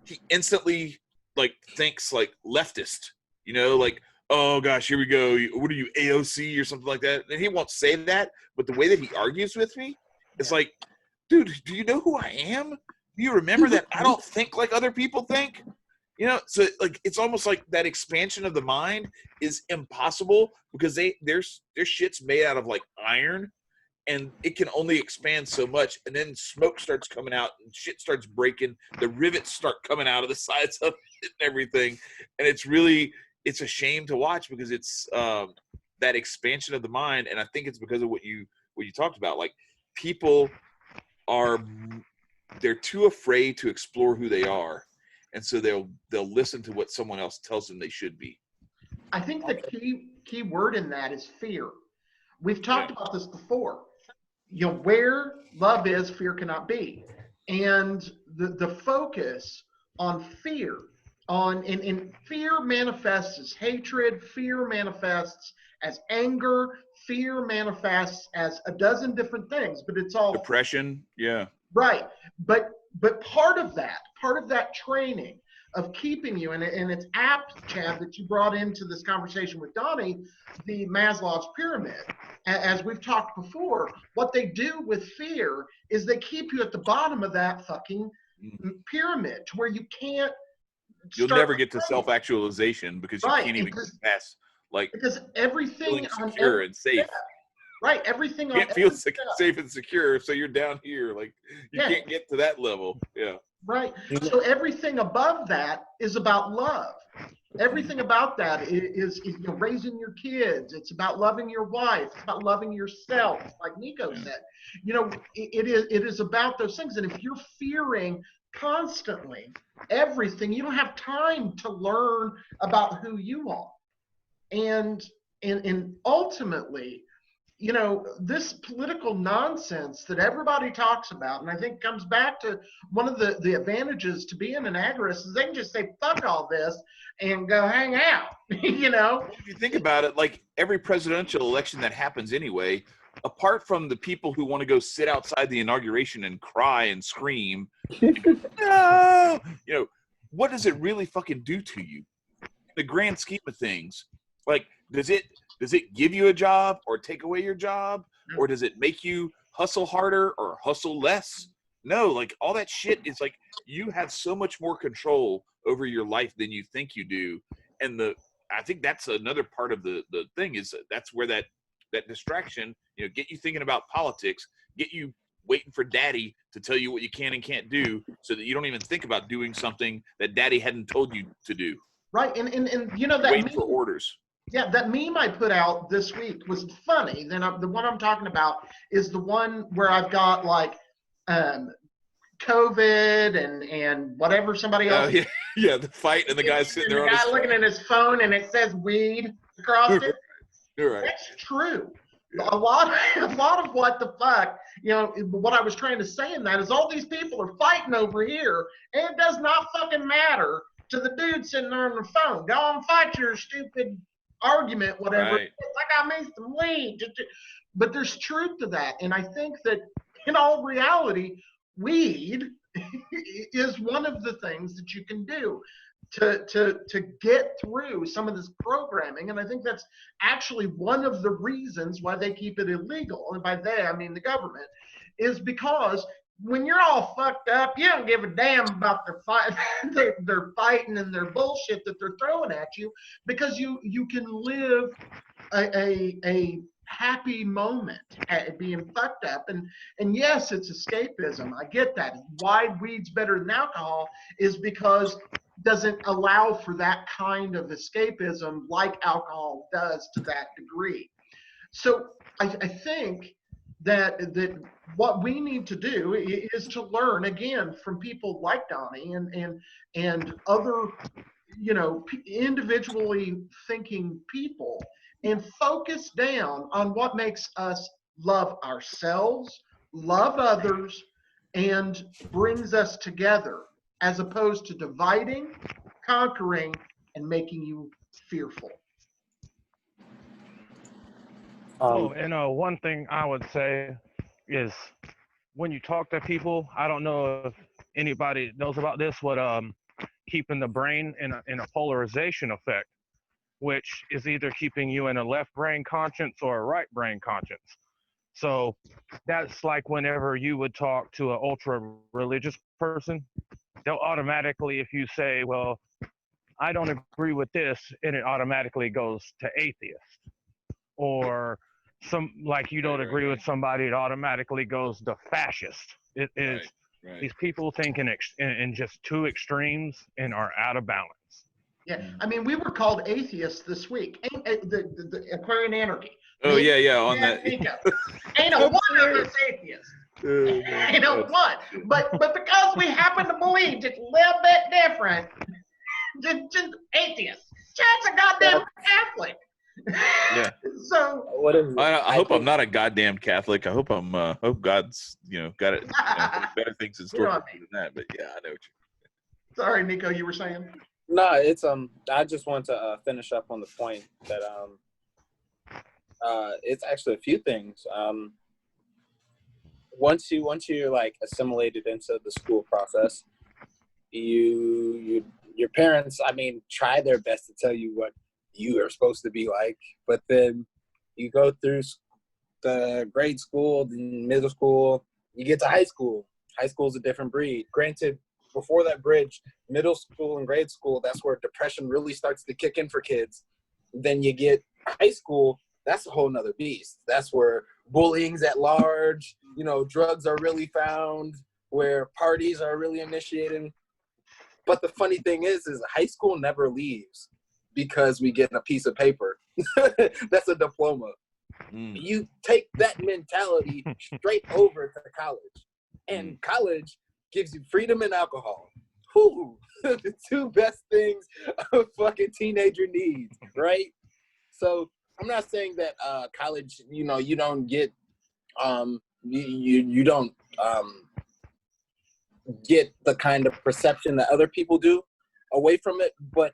Speaker 3: He instantly like thinks like leftist, like, oh gosh, here we go. What are you, AOC or something like that? And he won't say that, but the way that he argues with me, it's like, dude, do you know who I am? Do you remember that I don't think like other people think? So like it's almost like that expansion of the mind is impossible, because their shit's made out of like iron, and it can only expand so much, and then smoke starts coming out and shit starts breaking. The rivets start coming out of the sides of it and everything, and it's a shame to watch, because it's that expansion of the mind. And I think it's because of what you talked about. Like, people they're too afraid to explore who they are, and so they'll listen to what someone else tells them they should be.
Speaker 1: I think the key word in that is fear. We've talked about this before. Where love is, fear cannot be. And the focus on fear, and fear manifests as hatred, fear manifests as anger, fear manifests as a dozen different things, but it's all
Speaker 3: depression. Yeah.
Speaker 1: Right. But part of that training of keeping you, and it's apt, Chad, that you brought into this conversation with Donnie, the Maslow's pyramid. As we've talked before, what they do with fear is they keep you at the bottom of that fucking pyramid, to where you can't.
Speaker 3: You'll never get to self-actualization, because you can't even get past, like,
Speaker 1: because everything
Speaker 3: feeling secure and safe.
Speaker 1: Yeah, right. Everything
Speaker 3: you can't feel safe and secure, so you're down here. Like, you can't get to that level. Yeah.
Speaker 1: Right. So everything above that is about love. Everything about that is raising your kids. It's about loving your wife. It's about loving yourself, like Nicco said. It is about those things. And if you're fearing constantly everything, you don't have time to learn about who you are. And ultimately, this political nonsense that everybody talks about, and I think comes back to one of the advantages to being an agorist, is they can just say, fuck all this and go hang out, If
Speaker 3: you think about it, like every presidential election that happens anyway, apart from the people who want to go sit outside the inauguration and cry and scream, no, what does it really fucking do to you? In the grand scheme of things, like, does it give you a job or take away your job, or does it make you hustle harder or hustle less. No, like all that shit is like you have so much more control over your life than you think you do. And I think that's another part of the thing is that's where that distraction, get you thinking about politics, get you waiting for daddy to tell you what you can and can't do so that you don't even think about doing something that daddy hadn't told you to do.
Speaker 1: Right. And that
Speaker 3: waiting for orders.
Speaker 1: Yeah, that meme I put out this week was funny. Then the one I'm talking about is the one where I've got like COVID and whatever somebody else.
Speaker 3: Yeah, the fight and the guy sitting there.
Speaker 1: The guy looking at his phone and it says weed across it.
Speaker 3: You're right.
Speaker 1: That's true. A lot of what the fuck, what I was trying to say in that is all these people are fighting over here, and it does not fucking matter to the dude sitting there on the phone. Go on, fight your stupid argument, whatever.
Speaker 3: Right.
Speaker 1: It's like I made some weed. But there's truth to that. And I think that in all reality, weed is one of the things that you can do to get through some of this programming. And I think that's actually one of the reasons why they keep it illegal. And by they, I mean the government, is because when you're all fucked up, you don't give a damn about their fighting and their bullshit that they're throwing at you, because you can live a happy moment at being fucked up. And yes, it's escapism. I get that. Why weed's better than alcohol is because it doesn't allow for that kind of escapism like alcohol does to that degree. So I think that what we need to do is to learn again from people like Donnie and other individually thinking people, and focus down on what makes us love ourselves, love others, and brings us together, as opposed to dividing, conquering, and making you fearful.
Speaker 2: One thing I would say is when you talk to people, I don't know if anybody knows about this, what keeping the brain in a polarization effect, which is either keeping you in a left brain conscience or a right brain conscience. So that's like whenever you would talk to an ultra religious person, they'll automatically, if you say, well, I don't agree with this, and it automatically goes to atheist. Or you don't agree with somebody, it automatically goes to fascist. It is right. These people think in just two extremes and are out of balance.
Speaker 1: Yeah, I mean, we were called atheists this week. The Aquarian Anarchy.
Speaker 3: Oh yeah, on that.
Speaker 1: Nicco. Ain't a one of us atheists. Ain't a one. But because we happen to believe just a little bit different, just atheists. Chad's a goddamn Catholic.
Speaker 3: Yeah.
Speaker 1: So
Speaker 4: what is it?
Speaker 3: I hope I'm not a goddamn Catholic. I hope I'm hope God's got it better things in store for me than that. But yeah, I know what you.
Speaker 1: Sorry, Nicco, you were saying.
Speaker 4: No, it's I just want to finish up on the point that it's actually a few things. Once you're like assimilated into the school process, your parents, I mean, try their best to tell you what you are supposed to be like, but then you go through the grade school, then middle school, you get to high school. High school is a different breed. Granted, before that bridge, middle school and grade school, that's where depression really starts to kick in for kids. Then you get high school, that's a whole nother beast. That's where bullying's at large, drugs are really found, where parties are really initiated. But the funny thing is high school never leaves because we get a piece of paper. That's a diploma. You take that mentality straight over to college. And college gives you freedom and alcohol. Whew, the two best things a fucking teenager needs, right? So I'm not saying that college, you don't get, you don't get the kind of perception that other people do away from it, but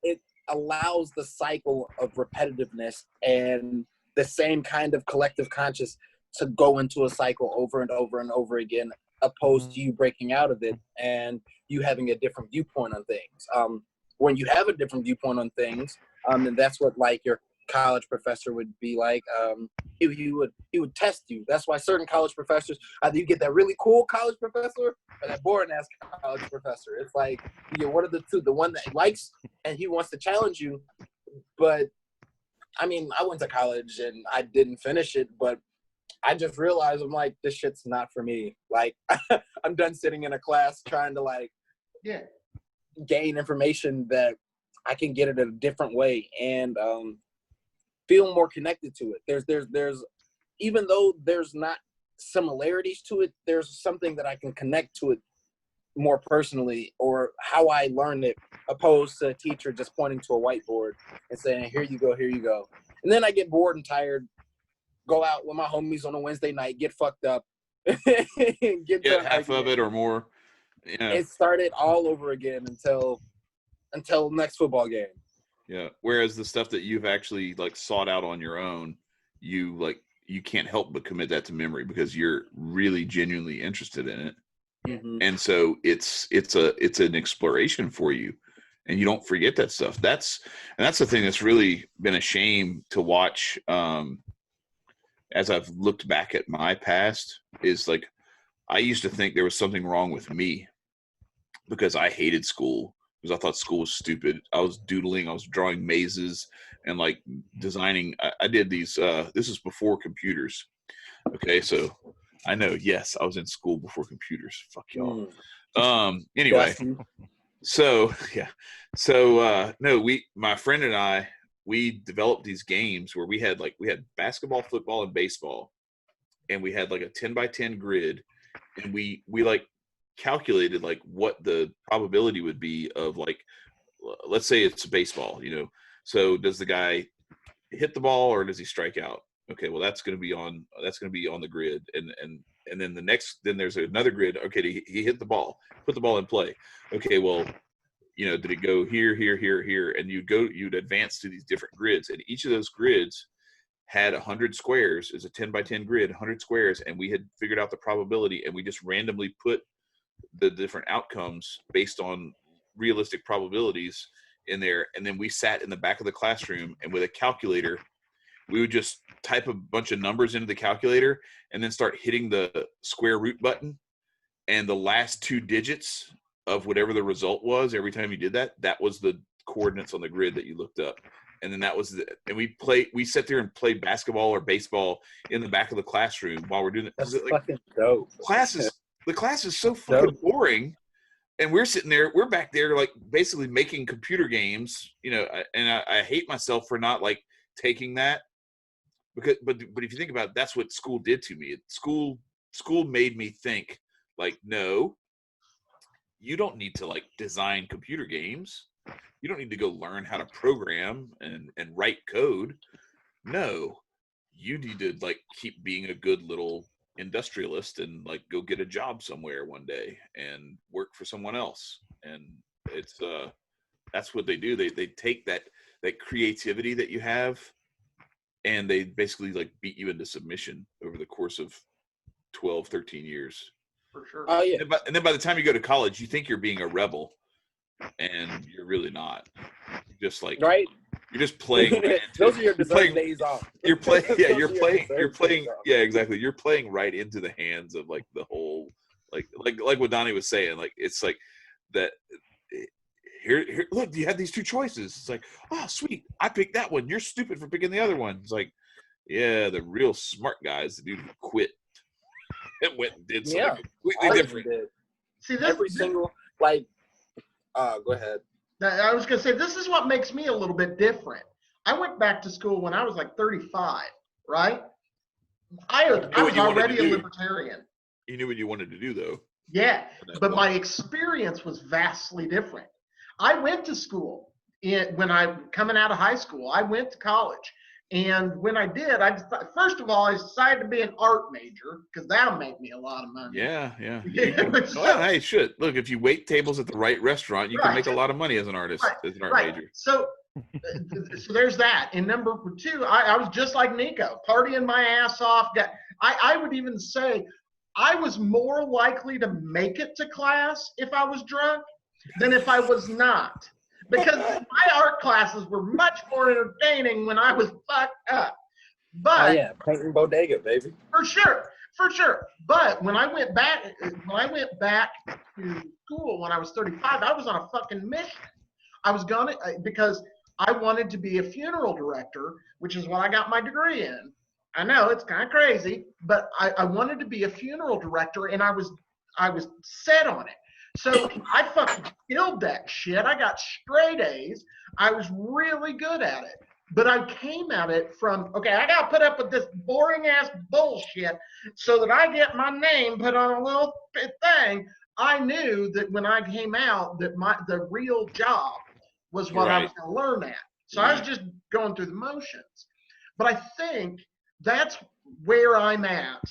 Speaker 4: it allows the cycle of repetitiveness and the same kind of collective conscious to go into a cycle over and over and over again, opposed to you breaking out of it and you having a different viewpoint on things. When you have a different viewpoint on things, and that's what like your college professor would be like. He would test you. That's why certain college professors, either you get that really cool college professor or that boring ass college professor. It's like you get one of the two, the one that likes and he wants to challenge you. But I mean, I went to college and I didn't finish it, but I just realized I'm like, this shit's not for me. Like I'm done sitting in a class trying to like gain information that I can get it in a different way and feel more connected to it. There's even though there's not similarities to it, there's something that I can connect to it more personally, or how I learned it, opposed to a teacher just pointing to a whiteboard and saying, here you go, here you go. And then I get bored and tired, go out with my homies on a Wednesday night, get fucked up, get
Speaker 3: half of it or more. Yeah.
Speaker 4: It started all over again until next football game.
Speaker 3: Yeah. Whereas the stuff that you've actually like sought out on your own, you can't help but commit that to memory because you're really genuinely interested in it.
Speaker 4: Mm-hmm.
Speaker 3: And so it's an exploration for you, and you don't forget that stuff. That's the thing that's really been a shame to watch. As I've looked back at my past, is like I used to think there was something wrong with me because I hated school. Because I thought school was stupid. I was doodling, I was drawing mazes and like designing. I did these, this is before computers. Okay, so I know, yes, I was in school before computers. Fuck y'all. Anyway, so yeah. So no, my friend and I, we developed these games where we had basketball, football, and baseball. And we had like a 10x10 grid. And we like calculated like what the probability would be of like, let's say it's baseball, so does the guy hit the ball or does he strike out? Okay, well that's going to be on the grid, and then there's another grid. Okay, he hit the ball, put the ball in play. Okay, well, did it go here, and you'd advance to these different grids, and each of those grids had 100 squares. Is a 10x10 grid, 100 squares, and we had figured out the probability, and we just randomly put the different outcomes based on realistic probabilities in there. And then we sat in the back of the classroom, and with a calculator, we would just type a bunch of numbers into the calculator and then start hitting the square root button. And the last two digits of whatever the result was, every time you did that, that was the coordinates on the grid that you looked up. And then that was and we sat there and played basketball or baseball in the back of the classroom while we're doing it.
Speaker 4: That's fucking dope.
Speaker 3: The class is so fucking boring, and we're sitting there, we're back there like basically making computer games, and I hate myself for not like taking that, because but if you think about it, that's what school did to me. School made me think like, no, you don't need to like design computer games. You don't need to go learn how to program and write code. No, you need to like keep being a good little industrialist and like go get a job somewhere one day and work for someone else. And it's that's what they do. They take that creativity that you have, and they basically like beat you into submission over the course of 12, 13 years.
Speaker 1: For sure.
Speaker 4: Oh yeah.
Speaker 3: And then by the time you go to college, you think you're being a rebel, and you're really not. You're just like,
Speaker 4: right.
Speaker 3: You're just playing.
Speaker 4: Those are your deserved days off.
Speaker 3: You're playing. Yeah, you're playing. Yeah, exactly. You're playing right into the hands of like the whole, like what Donnie was saying. Like it's like that. Here, look, you have these two choices. It's like, oh, sweet, I picked that one. You're stupid for picking the other one. It's like, yeah, the real smart guys, the dude who quit and went and did something completely different.
Speaker 1: See,
Speaker 4: every single like. Go ahead.
Speaker 1: I was going to say, this is what makes me a little bit different. I went back to school when I was like 35, right? I was already a libertarian.
Speaker 3: You knew what you wanted to do, though.
Speaker 1: Yeah, but my experience was vastly different. I went to school when I coming out of high school. I went to college. And when I did, first of all, I decided to be an art major because that'll make me a lot of money.
Speaker 3: Yeah. Well, hey, shit. Look, if you wait tables at the right restaurant, you can make a lot of money as an artist, as an art major.
Speaker 1: So there's that. And number two, I was just like Nicco, partying my ass off. I would even say I was more likely to make it to class if I was drunk than if I was not. because my art classes were much more entertaining when I was fucked up. But
Speaker 4: oh yeah, painting bodega, baby.
Speaker 1: for sure. But when I went back to school when I was 35, I was on a fucking mission. I was gonna because I wanted to be a funeral director, which is what I got my degree in. I know it's kind of crazy, but I wanted to be a funeral director, and I was set on it. So I fucking killed that shit. I got straight A's. I was really good at it. But I came at it from, okay, I got to put up with this boring ass bullshit so that I get my name put on a little thing. I knew that when I came out that the real job was what I was going to learn at. So I was just going through the motions. But I think that's where I'm at.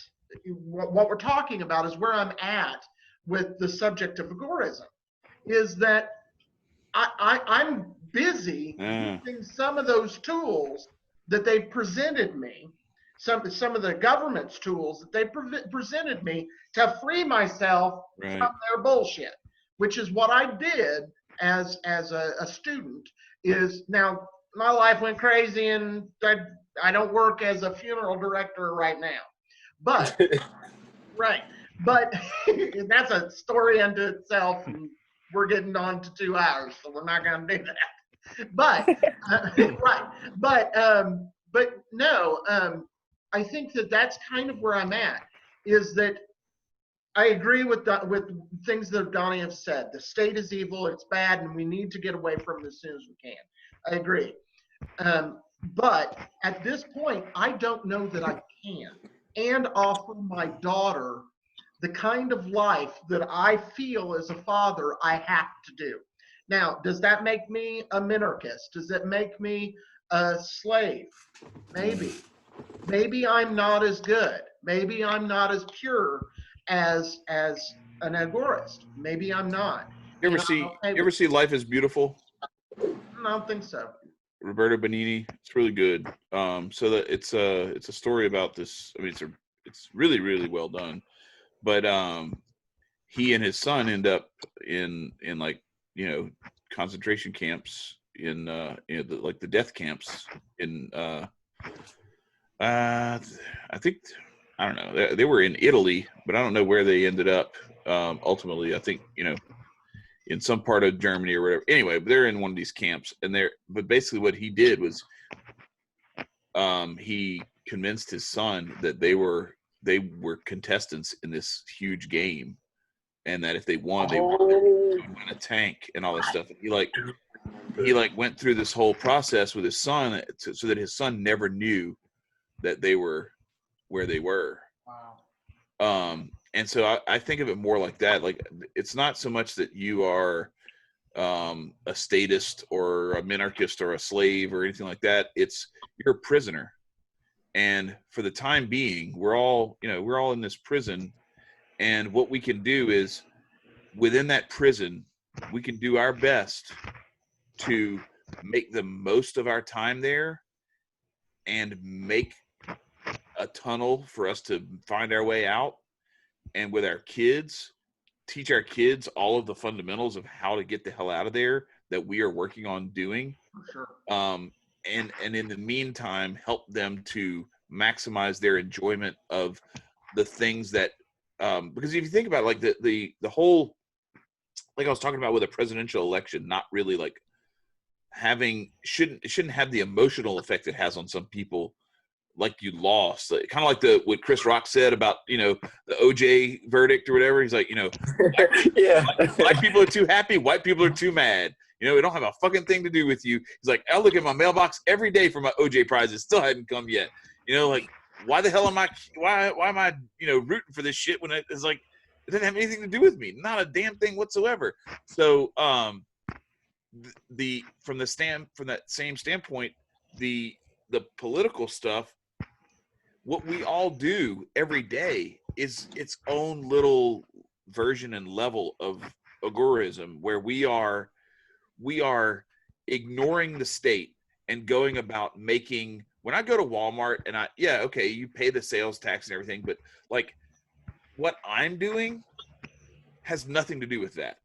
Speaker 1: What we're talking about is where I'm at with the subject of agorism, is that I'm busy using some of those tools that they presented me, some of the government's tools that they presented me to free myself from their bullshit, which is what I did as a student. Is now my life went crazy, and I don't work as a funeral director right now, but but that's a story unto itself. And we're getting on to 2 hours, so we're not going to do that. But but no, I think that that's kind of where I'm at. Is that I agree with things that Donnie have said. The state is evil, it's bad, and we need to get away from it as soon as we can. I agree. But at this point, I don't know that I can and offer my daughter the kind of life that I feel as a father I have to do. Now, does that make me a minarchist? Does it make me a slave? Maybe. Maybe I'm not as good. Maybe I'm not as pure as an agorist. Maybe I'm not.
Speaker 3: You ever see Life is Beautiful?
Speaker 1: I don't think so.
Speaker 3: Roberto Benigni. It's really good. So that it's a story about this. I mean, it's really, really well done. But he and his son end up in like, you know, concentration camps in like the death camps in I think, I don't know, they were in Italy, but I don't know where they ended up ultimately. I think, you know, in some part of Germany or whatever. Anyway, they're in one of these camps, and but basically what he did was he convinced his son that they were contestants in this huge game, and that if they won, they would win a tank and all this stuff. And he went through this whole process with his son so that his son never knew that they were where they were. Wow. And so I think of it more like that. Like, it's not so much that you are a statist or a minarchist or a slave or anything like that. It's you're a prisoner. And for the time being, we're all in this prison. And what we can do is, within that prison, we can do our best to make the most of our time there and make a tunnel for us to find our way out. And with our kids, teach our kids all of the fundamentals of how to get the hell out of there that we are working on doing.
Speaker 1: Sure.
Speaker 3: And in the meantime, help them to maximize their enjoyment of the things that, because if you think about it, like the whole, like I was talking about with a presidential election, not really like shouldn't have the emotional effect it has on some people. Like you lost, like, kind of like what Chris Rock said about, you know, the OJ verdict or whatever. He's like, you know, black people are too happy, white people are too mad. You know, it don't have a fucking thing to do with you. He's like, I look at my mailbox every day for my OJ prize. It still hadn't come yet. You know, like, why the hell am I, why am I, you know, rooting for this shit when it's like, it doesn't have anything to do with me. Not a damn thing whatsoever. So, from that same standpoint, the political stuff, what we all do every day is its own little version and level of agorism, where we are ignoring the state and going about making. When I go to Walmart and you pay the sales tax and everything, but like what I'm doing has nothing to do with that.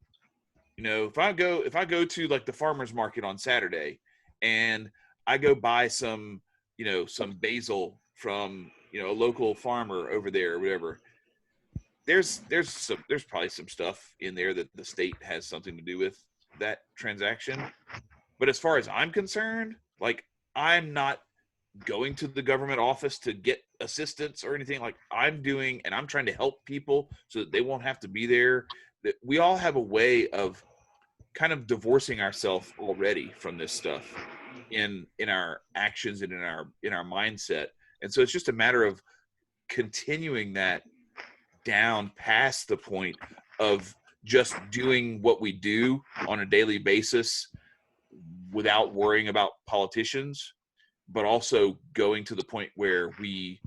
Speaker 3: You know, if I go to like the farmer's market on Saturday and I go buy some, some basil from, a local farmer over there or whatever, there's probably some stuff in there that the state has something to do with that transaction. But as far as I'm concerned, like, I'm not going to the government office to get assistance or anything. Like, I'm trying to help people so that they won't have to be there. That we all have a way of kind of divorcing ourselves already from this stuff in our actions and in our mindset. And so it's just a matter of continuing that down past the point of just doing what we do on a daily basis without worrying about politicians, but also going to the point where we,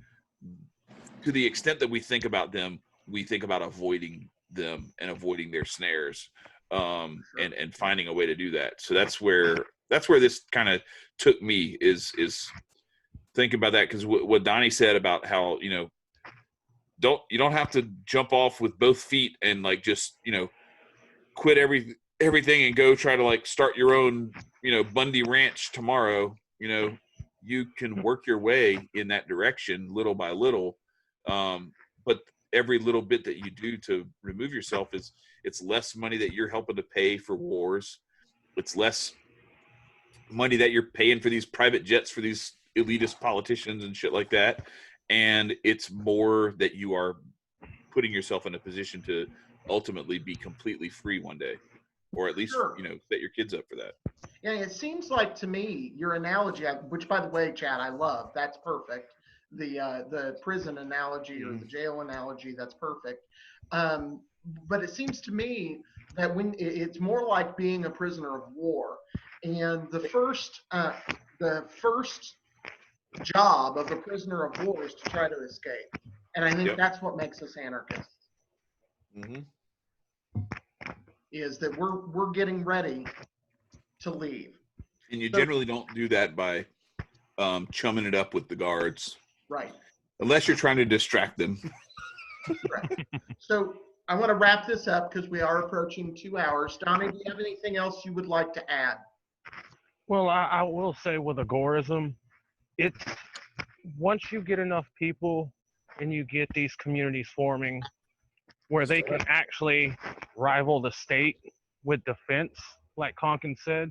Speaker 3: to the extent that we think about them, we think about avoiding them and avoiding their snares, and finding a way to do that. So that's where this kind of took me, is think about that. Because what Donnie said about how, you don't have to jump off with both feet and like just, quit everything and go try to like start your own, Bundy Ranch tomorrow. You can work your way in that direction little by little. But every little bit that you do to remove yourself it's less money that you're helping to pay for wars. It's less money that you're paying for these private jets for these elitist politicians and shit like that. And it's more that you are putting yourself in a position to ultimately be completely free one day, or at least, set your kids up for that.
Speaker 1: Yeah, it seems like to me, your analogy, which by the way, Chad, I love, that's perfect. The prison analogy or the jail analogy, that's perfect. But it seems to me that when it's more like being a prisoner of war, and the first job of a prisoner of war is to try to escape. And I think that's what makes us anarchists.
Speaker 3: Mm-hmm.
Speaker 1: Is that we're getting ready to leave.
Speaker 3: And you generally don't do that by chumming it up with the guards.
Speaker 1: Right.
Speaker 3: Unless you're trying to distract them.
Speaker 1: Right. So I want to wrap this up because we are approaching 2 hours. Donnie, do you have anything else you would like to add?
Speaker 2: Well, I will say with agorism, it's once you get enough people and you get these communities forming where they can actually rival the state with defense, like Konkin said,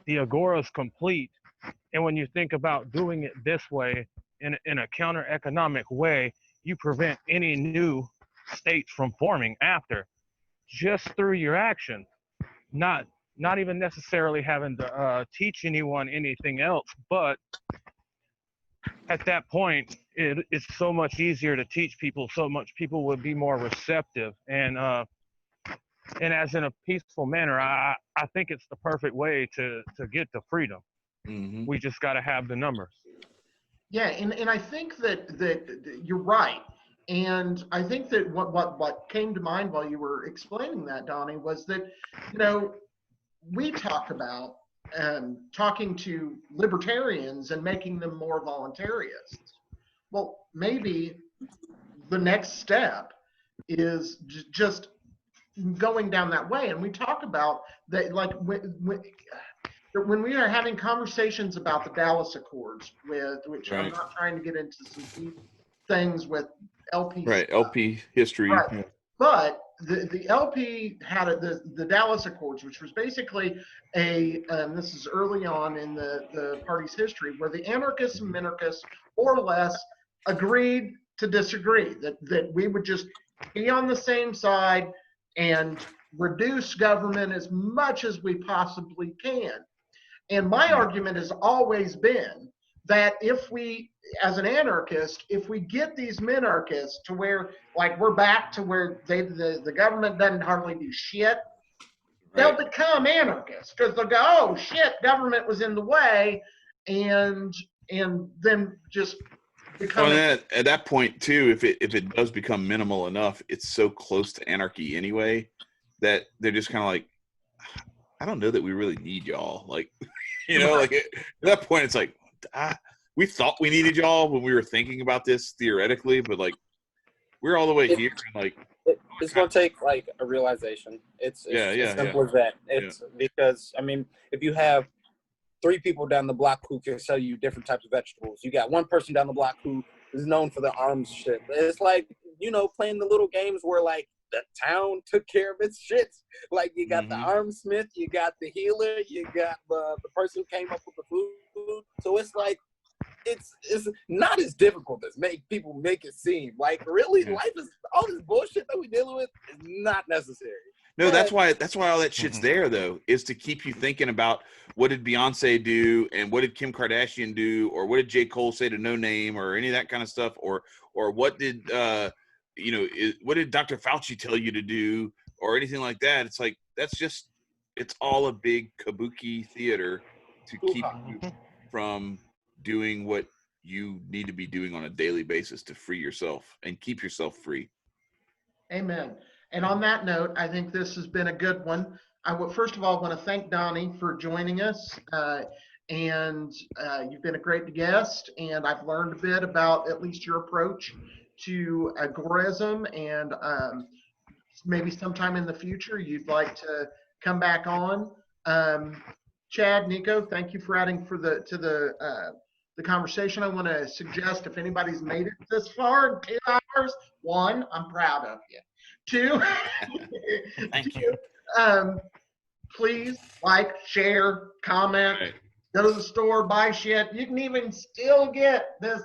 Speaker 2: the agora is complete. And when you think about doing it this way, in a counter-economic way, you prevent any new states from forming after, just through your actions. Not even necessarily having to teach anyone anything else, but at that point, it's so much easier to teach people. So much people would be more receptive, and as in a peaceful manner. I think it's the perfect way to get to freedom.
Speaker 3: Mm-hmm.
Speaker 2: We just got to have the numbers.
Speaker 1: Yeah, and I think that you're right. And I think that what came to mind while you were explaining that, Donnie, was that, we talk about talking to libertarians and making them more voluntarists. Well, maybe the next step is just going down that way. And we talk about that, like when we are having conversations about the Dallas Accords, which I'm not trying to get into some deep things with LP.
Speaker 3: Right, stuff. LP history.
Speaker 1: Right.
Speaker 3: Yeah.
Speaker 1: But the LP had the Dallas Accords, which was basically this is early on in the party's history, where the anarchists and minarchists more or less agreed to disagree, that we would just be on the same side and reduce government as much as we possibly can. And my argument has always been that if we, as an anarchist, if we get these minarchists to where, like, we're back to where the government doesn't hardly do shit, they'll become anarchists because they'll go, oh shit, government was in the way, and then just become.
Speaker 3: Well, at that point too, if it does become minimal enough, it's so close to anarchy anyway that they're just kind of like, I don't know that we really need y'all. Like, like at that point, it's like, we thought we needed y'all when we were thinking about this theoretically, but like, we're all the way here. And like,
Speaker 4: It's going to take like a realization. It's as simple as that. It's because, I mean, if you have 3 people down the block who can sell you different types of vegetables, you got 1 person down the block who is known for the arms shit. It's like, you know, playing the little games where like the town took care of its shit. Like you got the armsmith, you got the healer, you got the person who came up with the food. So it's like, it's not as difficult as people make it seem. Like really, life is all this bullshit that we dealing with is not necessary.
Speaker 3: No, that's why all that shit's there though, is to keep you thinking about what did Beyonce do and what did Kim Kardashian do, or what did J. Cole say to No Name, or any of that kind of stuff, or what did what did Dr. Fauci tell you to do, or anything like that. It's like it's all a big kabuki theater to keep you from doing what you need to be doing on a daily basis to free yourself and keep yourself free.
Speaker 1: Amen. And on that note, I think this has been a good one. I would first of all want to thank Donnie for joining us. You've been a great guest, and I've learned a bit about at least your approach to agorism, and maybe sometime in the future you'd like to come back on. Chad, Nicco, thank you for adding to the conversation. I want to suggest, if anybody's made it this far in 2 hours, 1, I'm proud of you. 2,
Speaker 3: thank you.
Speaker 1: Please like, share, comment, go to the store, buy shit. You can even still get this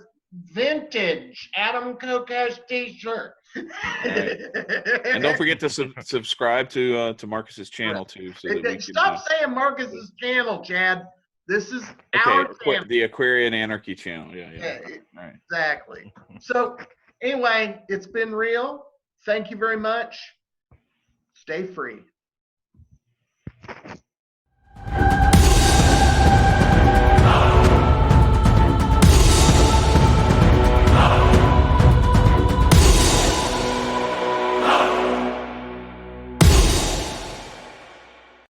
Speaker 1: vintage Adam Kokesh t-shirt.
Speaker 3: And don't forget to subscribe to Marcus's channel too. So that
Speaker 1: stop saying Marcus's channel, Chad. This is our channel.
Speaker 3: The Aquarian Anarchy channel. Yeah. Right.
Speaker 1: Exactly. So anyway, it's been real. Thank you very much. Stay free.